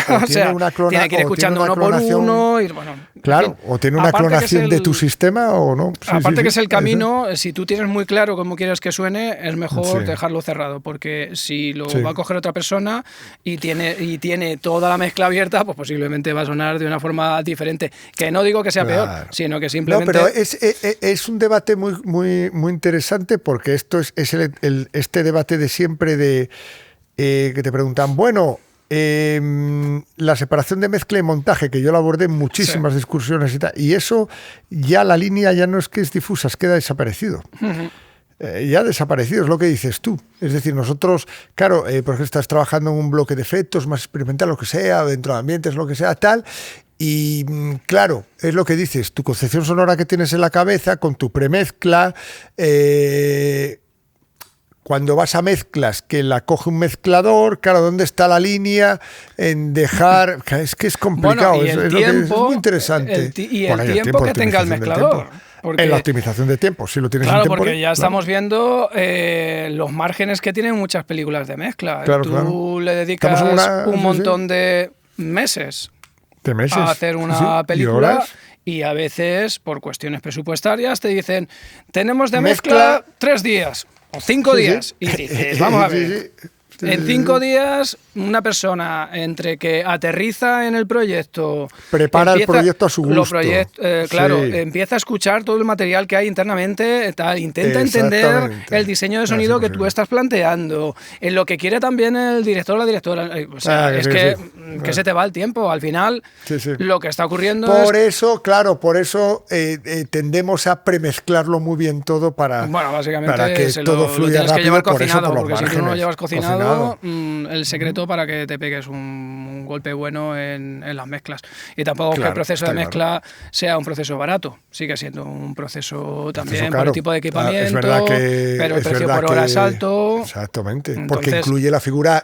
O O tiene sea, una clona- tiene que ir o tiene escuchando una uno por clonación- uno y bueno. en Claro, fin. o tiene una Aparte que es clonación de el- tu sistema o no. Sí, Aparte sí, que sí. es el camino, si tú tienes muy claro cómo quieres que suene, es mejor Sí. dejarlo cerrado, porque si lo Sí. va a coger otra persona y tiene toda la mezcla abierta, pues posiblemente va a sonar de una forma diferente. Que no digo que sea Claro. peor, sino que No, simplemente... pero es un debate muy interesante porque esto es este debate de siempre de que te preguntan, bueno, la separación de mezcla y montaje, que yo la abordé en muchísimas discusiones y tal, y eso ya la línea ya no es que es difusa, es queda desaparecido. Ya desaparecido, es lo que dices tú. Es decir, nosotros, claro, por ejemplo, estás trabajando en un bloque de efectos más experimental, lo que sea, dentro de ambientes, lo que sea, tal, y claro, es lo que dices, tu concepción sonora que tienes en la cabeza, con tu premezcla, cuando vas a mezclas, que la coge un mezclador, claro, ¿dónde está la línea en dejar? Es que es complicado, Bueno, y es el lo que es tiempo, muy interesante. y Bueno, el tiempo que tenga el optimización del mezclador. tiempo. Porque- En la optimización de tiempo, si lo tienes Claro, en tiempo. porque ya estamos viendo los márgenes que tienen muchas películas de mezcla. Claro, Tú claro. le dedicas Estamos en una- un sí, montón de meses de meses. a hacer una Sí, sí. ¿Y película horas? y a veces por cuestiones presupuestarias te dicen tenemos de Mezcla mezcla 3 días. o 5 Sí, días. sí. Y dices, vamos a ver. Sí, sí. En 5 días, una persona entre que aterriza en el proyecto, Prepara el proyecto a su gusto. Claro, Sí. empieza a escuchar todo el material que hay internamente, tal, intenta entender Exactamente. el diseño de Es sonido que tú imposible. estás planteando, en lo que quiere también el director o la directora. O sea, es sí, que, sí. que se te va el tiempo. Al final, Sí, sí. lo que está ocurriendo Por es... eso, claro, tendemos a premezclarlo muy bien todo para Básicamente que todo lo fluya tienes que rápido, llevar por eso cocinado, por los porque si tú no lo márgenes. llevas cocinado, el secreto para que te pegues un golpe bueno en las mezclas. Y tampoco es que Claro, el proceso de está mezcla sea un proceso barato, sigue siendo un proceso también por claro. el tipo de equipamiento, Es verdad que pero el es precio verdad por hora que- es alto. Exactamente, Entonces, porque incluye la figura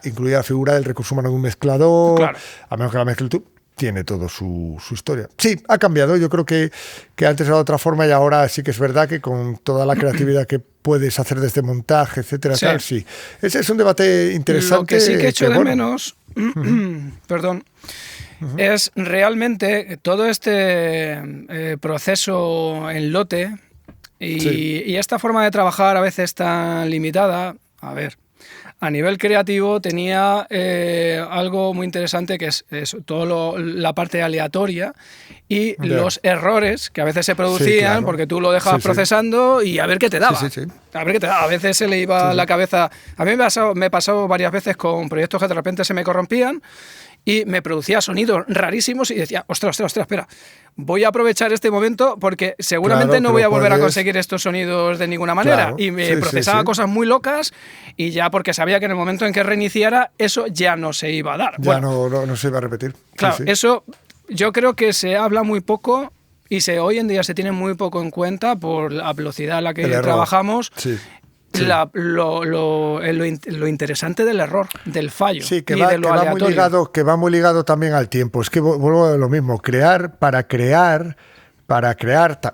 del recurso humano de un mezclador, Claro. a menos que la mezcle tú. Tiene todo su historia. Sí, ha cambiado. Yo creo que antes era de otra forma y ahora sí que es verdad que con toda la creatividad que puedes hacer desde montaje, etcétera, Sí. tal, sí. Ese es un debate interesante. Lo que sí que echo de bueno, menos, perdón, es realmente todo este proceso en lote y esta forma de trabajar a veces tan limitada. A ver, a nivel creativo tenía algo muy interesante que es toda la parte aleatoria y Ya. los errores que a veces se producían claro. porque tú lo dejabas Sí, sí. procesando y a ver qué te daba. Sí, sí, sí. A ver qué te daba. A veces se le iba la cabeza. A mí me pasó varias veces con proyectos que de repente se me corrompían y me producía sonidos rarísimos y decía, ostras, espera, voy a aprovechar este momento porque seguramente Claro, no que voy lo a volver a puedes- conseguir estos sonidos de ninguna manera. Claro, Y me sí, sí, procesaba sí. cosas muy locas y ya porque sabía que en el momento en que reiniciara eso ya no se iba a dar. Ya Bueno, no se va a repetir. Sí, claro, sí. eso yo creo que se habla muy poco y hoy en día se tiene muy poco en cuenta por la velocidad a la que El error. trabajamos. Sí. Sí. Lo interesante del error, del fallo Sí, que y va, de lo que va aleatorio. que va muy ligado también al tiempo. Es que vuelvo a lo mismo, para crear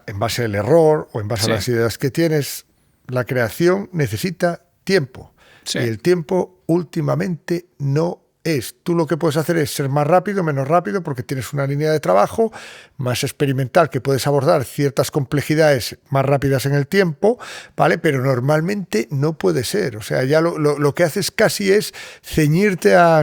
en base al error o en base Sí. a las ideas que tienes, la creación necesita tiempo. Sí. Y el tiempo últimamente no es. Tú lo que puedes hacer es ser más rápido, menos rápido, porque tienes una línea de trabajo más experimental que puedes abordar ciertas complejidades más rápidas en el tiempo, ¿vale? Pero normalmente no puede ser. O sea, ya lo que haces casi es ceñirte a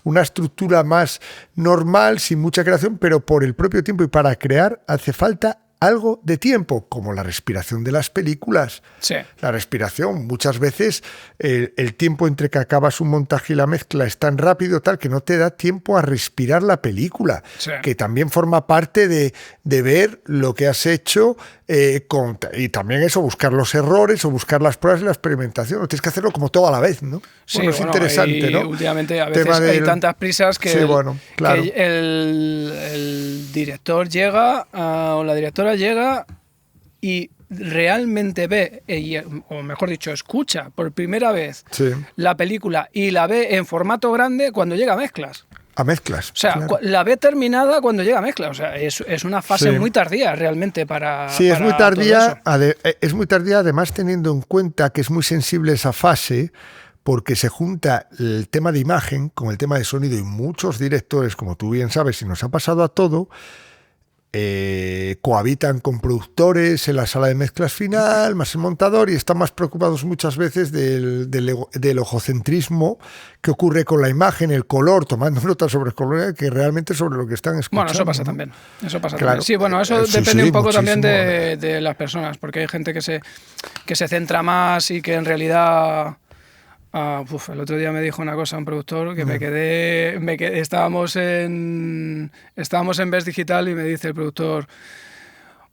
una estructura más normal, sin mucha creación, pero por el propio tiempo. Y para crear hace falta algo de tiempo, como la respiración de las películas. Sí. La respiración, muchas veces el tiempo entre que acabas un montaje y la mezcla es tan rápido tal que no te da tiempo a respirar la película, Sí. que también forma parte de ver lo que has hecho y también eso, buscar los errores o buscar las pruebas y la experimentación. Tienes que hacerlo como todo a la vez, ¿no? Sí, bueno, es interesante, y ¿no? últimamente a veces Tema hay del- tantas prisas que, Sí, bueno, claro. que el director llega o la directora llega y realmente ve, o mejor dicho, escucha por primera vez Sí. la película y la ve en formato grande cuando llega a mezclas. A mezclas. O sea, claro. la ve terminada cuando llega a mezclas. O sea, es una fase Sí. muy tardía realmente para. Sí, es para muy todo tardía, eso. es muy tardía además teniendo en cuenta que es muy sensible esa fase porque se junta el tema de imagen con el tema de sonido y muchos directores, como tú bien sabes, y nos ha pasado a todo, cohabitan con productores en la sala de mezclas final, más el montador, y están más preocupados muchas veces del egocentrismo que ocurre con la imagen, el color, tomando notas sobre el color, que realmente sobre lo que están escuchando. Bueno, eso pasa ¿no? también. Eso pasa Claro. también. Sí, bueno, eso Sí, depende sí, un poco también muchísimo. de las personas, porque hay gente que se centra más y que en realidad. El otro día me dijo una cosa un productor que me quedé, estábamos en Best Digital y me dice el productor,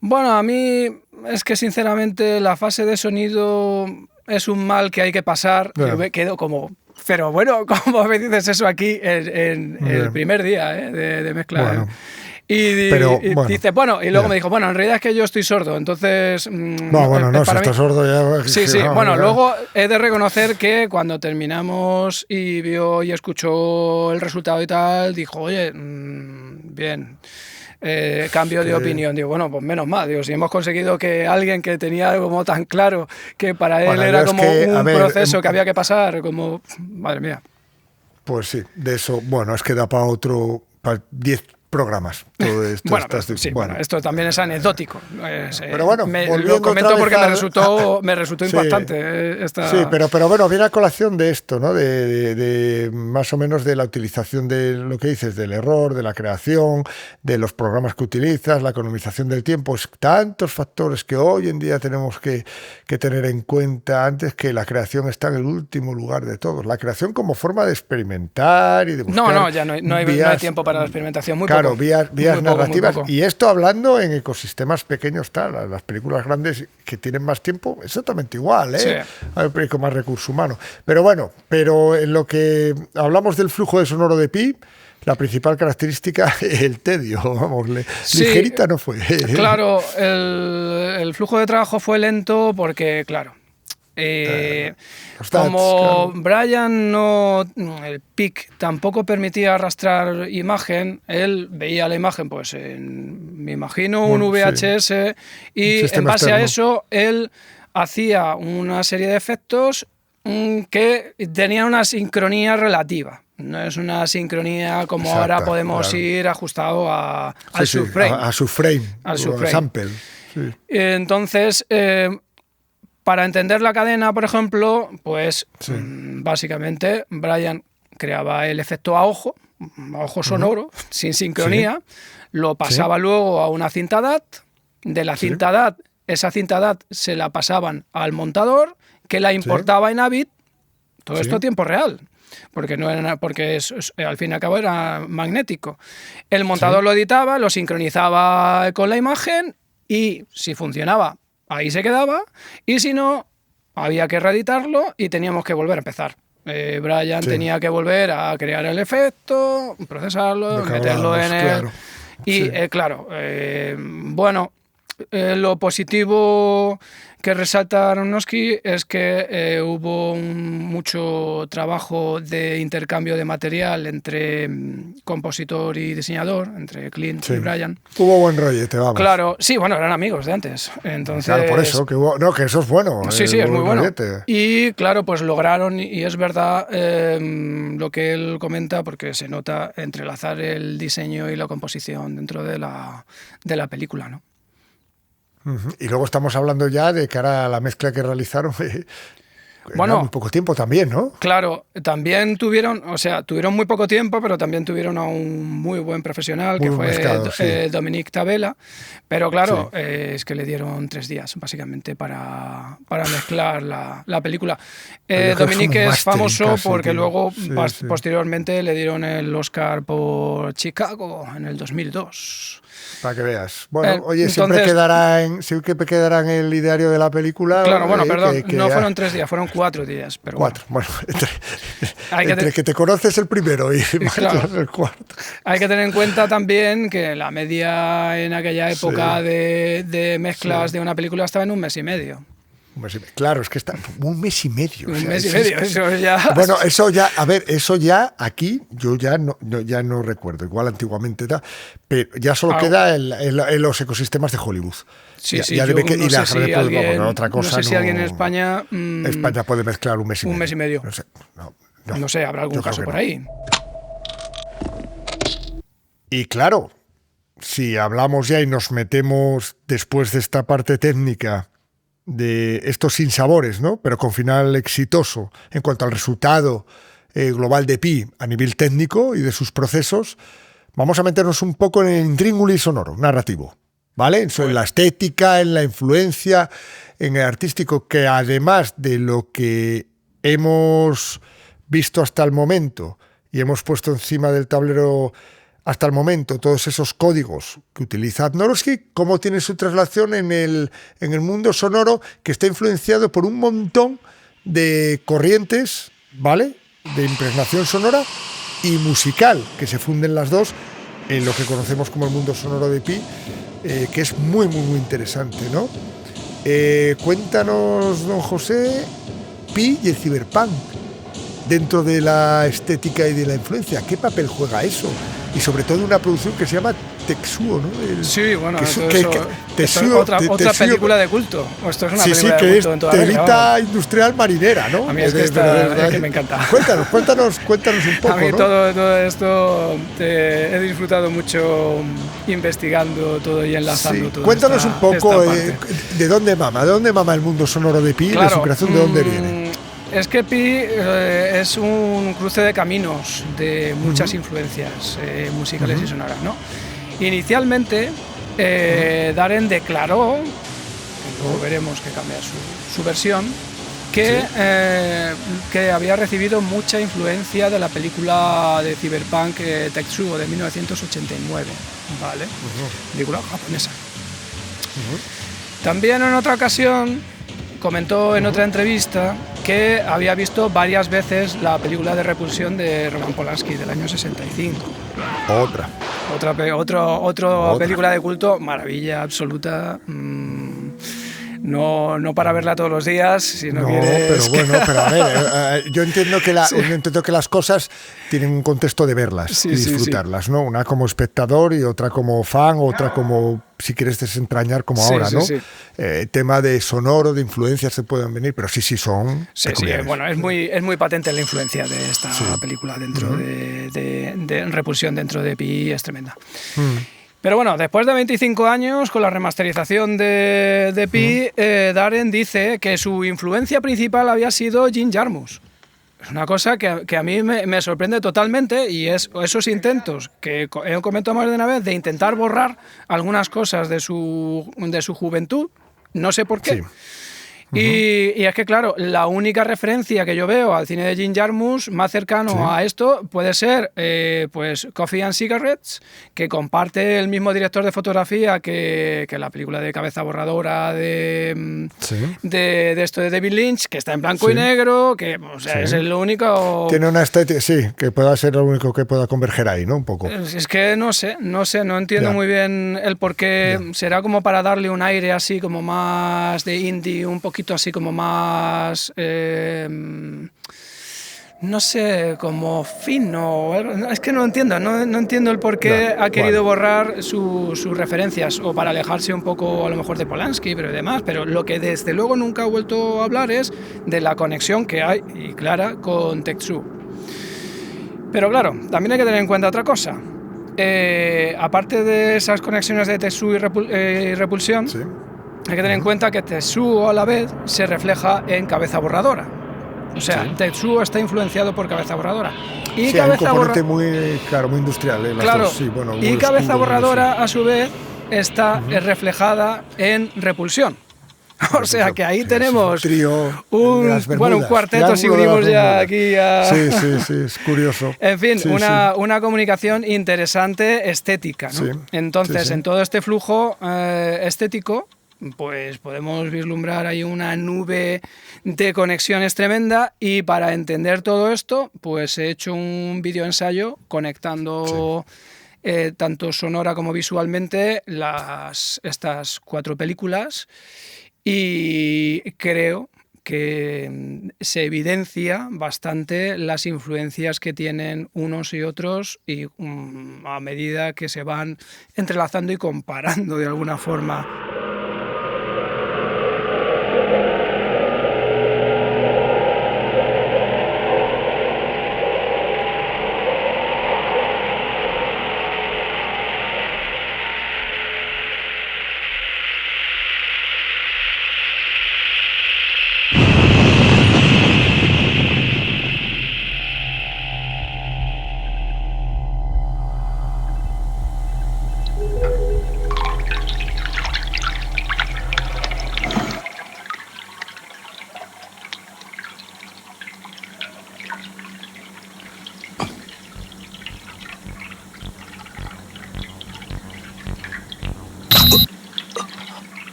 bueno, a mí es que sinceramente la fase de sonido es un mal que hay que pasar. Ya. Yo me quedo como, pero bueno, ¿cómo me dices eso aquí en el primer día de mezcla? Bueno. Y Bueno. dice, bueno, y luego Ya. me dijo, bueno, en realidad es que yo estoy sordo, entonces... No, bueno, no, si para mí- estás sordo ya... Sí, sí. no, Bueno, ya. luego he de reconocer que cuando terminamos y vio y escuchó el resultado y tal, dijo, oye, bien, cambio de opinión. Digo, bueno, pues menos mal. Digo, si hemos conseguido que alguien que tenía algo como tan claro que para él Bueno, era yo es como que, a un ver, proceso que había que pasar, como, madre mía. Pues sí, de eso, bueno, es que da para otro, para 10 programas. Todo esto, Bueno, bueno, esto también es anecdótico. Pero bueno, lo comento porque me resultó impactante. Sí, pero bueno, viene a colación de esto, ¿no? De más o menos de la utilización de lo que dices, del error, de la creación, de los programas que utilizas, la economización del tiempo. Es tantos factores que hoy en día tenemos que tener en cuenta antes, que la creación está en el último lugar de todos. La creación como forma de experimentar y de buscar ya no hay tiempo para la experimentación. Muy claro, poco. vías narrativas. Y esto hablando en ecosistemas pequeños, tal. Las películas grandes que tienen más tiempo, exactamente igual, ¿eh? Sí. Hay con más recurso humano. Pero bueno, en lo que hablamos del flujo de sonoro de Pi, la principal característica, el tedio, vamos, ligerita no fue. Claro, el flujo de trabajo fue lento porque, claro, como Brian el PIC tampoco permitía arrastrar imagen, él veía la imagen, pues me imagino un VHS, y en base a eso él hacía una serie de efectos que tenían una sincronía relativa. No es una sincronía como ahora podemos ir ajustado al subframe. A subframe, al sample. Sí. Entonces, para entender la cadena, por ejemplo, pues básicamente Brian creaba el efecto a ojo sonoro, sin sincronía, lo pasaba luego a una cinta DAT, de la cinta DAT, esa cinta DAT se la pasaban al montador, que la importaba en Avid, todo esto a tiempo real. Porque al fin y al cabo era magnético. El montador lo editaba, lo sincronizaba con la imagen y si funcionaba, ahí se quedaba, y si no, había que reeditarlo y teníamos que volver a empezar. Brian tenía que volver a crear el efecto, procesarlo, meterlo en él. Y bueno, lo positivo que resalta Aronofsky es que hubo mucho trabajo de intercambio de material entre compositor y diseñador, entre Clint y Brian. Hubo buen rollete, vamos. Claro, sí, bueno, eran amigos de antes. Entonces, claro, por eso, que eso es bueno. Sí, es muy bueno. Rollete. Y claro, pues lograron, y es verdad lo que él comenta, porque se nota entrelazar el diseño y la composición dentro de la película, ¿no? Y luego estamos hablando ya de cara a la mezcla que realizaron. Bueno, muy poco tiempo también, ¿no? Claro, también tuvieron muy poco tiempo, pero también tuvieron a un muy buen profesional, que fue Dominique Tabela. Pero claro, es que le dieron 3 días, básicamente, para mezclar la película. Dominique es famoso porque luego, posteriormente, le dieron el Oscar por Chicago en el 2002. Para que veas. Bueno, oye, siempre quedará en el ideario de la película. Claro, bueno, perdón, no fueron 3 días, fueron 4 días. Pero 4, bueno, entre que te conoces el primero y el cuarto. Hay que tener en cuenta también que la media en aquella época de mezclas de una película estaba en 1 mes y medio. Claro, es que está 1 mes y medio. Un mes y medio, eso ya... Bueno, eso ya aquí yo ya no recuerdo, igual antiguamente pero ya solo queda en los ecosistemas de Hollywood. Sí, no sé si alguien en España... España puede mezclar 1 mes y medio. 1 mes y medio. No sé, habrá algún caso por ahí. Y claro, si hablamos ya y nos metemos después de esta parte técnica de estos sinsabores, ¿no? Pero con final exitoso en cuanto al resultado global de Pi a nivel técnico y de sus procesos, vamos a meternos un poco en el intríngulis sonoro, narrativo, ¿vale? En la estética, en la influencia, en el artístico, que además de lo que hemos visto hasta el momento y hemos puesto encima del tablero hasta el momento, todos esos códigos que utiliza Jodorowsky, cómo tiene su traslación en el mundo sonoro, que está influenciado por un montón de corrientes, ¿vale?, de impregnación sonora y musical, que se funden las dos en lo que conocemos como el mundo sonoro de Pi, que es muy, muy, muy interesante, ¿no? Cuéntanos, don José, Pi y el ciberpunk dentro de la estética y de la influencia. ¿Qué papel juega eso? Y sobre todo una producción que se llama Tetsuo, ¿no? Sí, bueno, que esto es Tetsuo- otra Tetsuo- película de culto. O esto es una Sí, película que de es culto en toda la regla, telita vamos. industrial marinera, ¿no? A mí es que verdad. es que me encanta. Cuéntanos un poco, A mí ¿no? todo esto he disfrutado mucho investigando todo y enlazando Sí, todo. cuéntanos un poco parte. de dónde mama el mundo sonoro de Pi, de su creación, de dónde viene. Es que Pi es un cruce de caminos de muchas influencias musicales y sonoras, ¿no? Inicialmente, Darren declaró, luego veremos que cambia su versión, que había recibido mucha influencia de la película de cyberpunk Tetsuo de 1989, ¿vale? Película japonesa. También en otra ocasión comentó en otra entrevista que había visto varias veces la película de Repulsión de Roman Polanski del año 65. Otra película de culto, maravilla absoluta. No para verla todos los días, si no quieres... pero a ver, yo entiendo que las cosas tienen un contexto de verlas y disfrutarlas, ¿no? Una como espectador y otra como fan, otra como, si quieres desentrañar, como ahora, ¿no? Tema de sonoro, de influencias se pueden venir, pero sí son peculiares. Bueno, es muy patente la influencia de esta película dentro de Repulsión, dentro de Pi, es tremenda. Pero bueno, después de 25 años, con la remasterización de Pi, Darren dice que su influencia principal había sido Jim Jarmusch. Es una cosa que a mí me sorprende totalmente, y es esos intentos que he comentado más de una vez de intentar borrar algunas cosas de su juventud, no sé por qué. Y es que, claro, la única referencia que yo veo al cine de Jim Jarmusch más cercano a esto puede ser pues Coffee and Cigarettes, que comparte el mismo director de fotografía que la película de Cabeza Borradora de esto de David Lynch, que está en blanco y negro, que es el único... Tiene una estética, que pueda ser lo único que pueda converger ahí, ¿no? Un poco. Es que no entiendo muy bien el por qué. Será como para darle un aire así como más de indie, un poquito así como más, no sé, como fino. Es que no entiendo el por qué ha querido borrar sus referencias, o para alejarse un poco a lo mejor de Polanski, pero demás. Pero lo que desde luego nunca ha vuelto a hablar es de la conexión que hay, y clara, con Tetsuo. Pero claro, también hay que tener en cuenta otra cosa. Aparte de esas conexiones de Tetsuo y Repulsión, hay que tener en cuenta que Tetsuo a la vez se refleja en Cabeza Borradora. O sea, Tetsuo está influenciado por Cabeza Borradora. Y hay un componente muy industrial. Claro, y Cabeza Borradora a su vez está reflejada en Repulsión. O sea que ahí tenemos un cuarteto, si unimos ya aquí a... Sí, es curioso. En fin, una comunicación interesante, estética, ¿no? Entonces, en todo este flujo estético, pues podemos vislumbrar ahí una nube de conexiones tremenda, y para entender todo esto, pues he hecho un vídeo ensayo conectando tanto sonora como visualmente estas 4 películas, y creo que se evidencia bastante las influencias que tienen unos y otros, y a medida que se van entrelazando y comparando de alguna forma.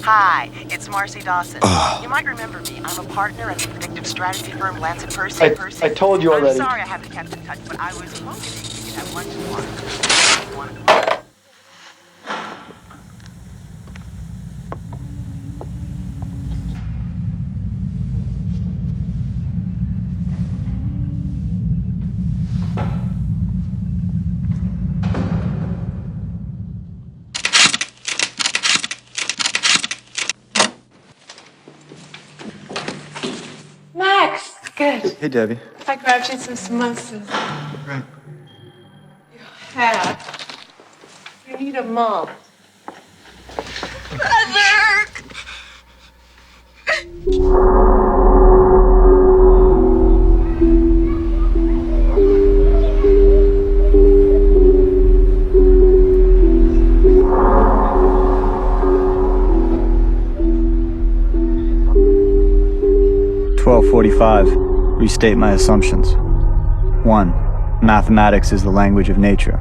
Hi, it's Marcy Dawson. You might remember me. I'm a partner at the predictive strategy firm Lancet Percy. I told you already. I'm sorry I haven't kept in touch, but I was hoping we could have lunch tomorrow. Good. Hey, Debbie. I grabbed you some samosas. Right. Your hat. You need a mop. Mother! 1245. Restate my assumptions. 1. Mathematics is the language of nature.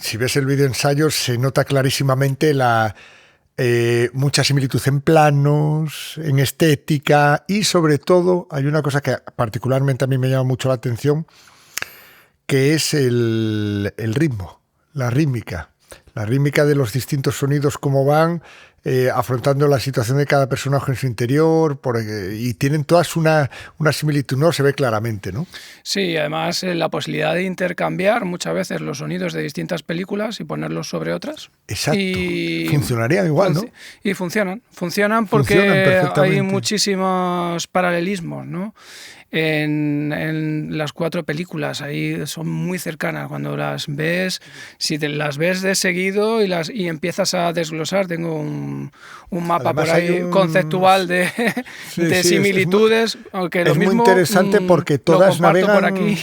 Si ves el videoensayo se nota clarísimamente mucha similitud en planos, en estética y sobre todo hay una cosa que particularmente a mí me llama mucho la atención, que es el ritmo, la rítmica de los distintos sonidos, cómo van afrontando la situación de cada personaje en su interior, y tienen todas una similitud, ¿no? Se ve claramente, ¿no? Sí, además la posibilidad de intercambiar muchas veces los sonidos de distintas películas y ponerlos sobre otras. Exacto. Funcionarían igual, ¿no? Y funcionan porque hay muchísimos paralelismos, ¿no? En las 4 películas, ahí son muy cercanas. Cuando las ves, si las ves de seguido y empiezas a desglosar, tengo un mapa Además, por ahí conceptual de similitudes. Es muy interesante porque todas navegan por aquí.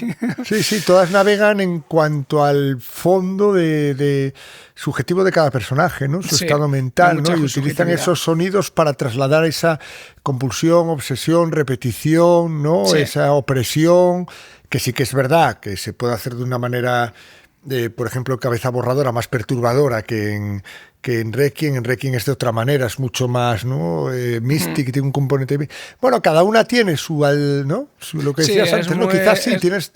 todas navegan en cuanto al fondo de subjetivo de cada personaje, ¿no? Su estado mental, ¿no? Y utilizan esos sonidos para trasladar esa compulsión, obsesión, repetición, ¿no? Sí. Esa opresión, que sí que es verdad que se puede hacer de una manera, por ejemplo, cabeza borradora, más perturbadora que en Requiem. En Requiem es de otra manera, es mucho más, ¿no? Mystic, tiene un componente. Bueno, cada una tiene ¿no? Lo que decías antes, ¿no? Quizás sí, tienes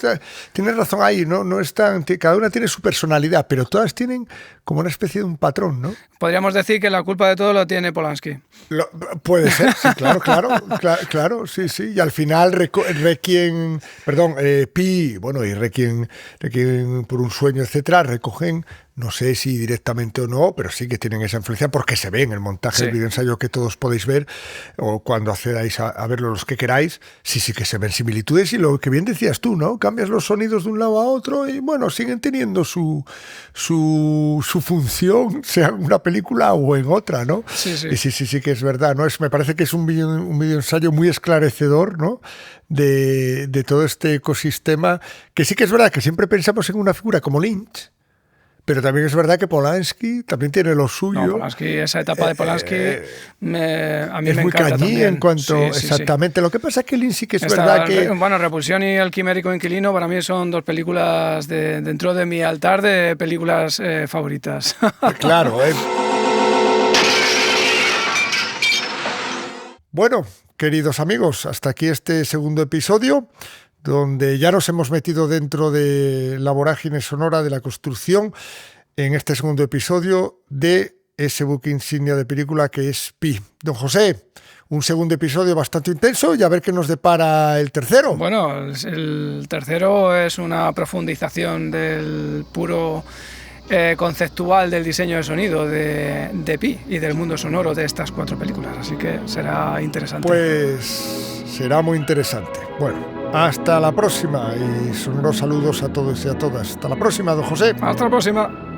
razón ahí, ¿no? No es tan, cada una tiene su personalidad, pero todas tienen como una especie de un patrón, ¿no? Podríamos decir que la culpa de todo lo tiene Polanski. Puede ser, sí, claro, sí. Y al final Requiem, Pi, bueno, y Requiem por un sueño, etcétera, recogen, no sé si directamente o no, pero sí que tienen esa influencia porque se ve en el montaje del videoensayo que todos podéis ver, o cuando accedáis a verlo los que queráis, sí que se ven similitudes y lo que bien decías tú, ¿no? Cambias los sonidos de un lado a otro y bueno, siguen teniendo su función, sea en una película o en otra, ¿no? Sí. Y sí que es verdad, ¿no? Me parece que es un videoensayo muy esclarecedor, ¿no? De todo este ecosistema, que sí que es verdad que siempre pensamos en una figura como Lynch, pero también es verdad que Polanski también tiene lo suyo. No, Polanski, esa etapa de Polanski a mí es me muy encanta cañí también. En cuanto exactamente. Sí. Lo que pasa es que Lynch sí que es verdad que... Bueno, Repulsión y El Quimérico Inquilino para mí son 2 películas dentro de mi altar de películas favoritas. Claro, Bueno, queridos amigos, hasta aquí este segundo episodio, donde ya nos hemos metido dentro de la vorágine sonora de la construcción en este segundo episodio de ese buque insignia de película que es Pi. Don José, un segundo episodio bastante intenso y a ver qué nos depara el tercero. Bueno, el tercero es una profundización del puro conceptual del diseño de sonido de Pi y del mundo sonoro de estas 4 películas, así que será interesante. Pues será muy interesante. Bueno, hasta la próxima y sonoros saludos a todos y a todas. Hasta la próxima, don José. Hasta la próxima.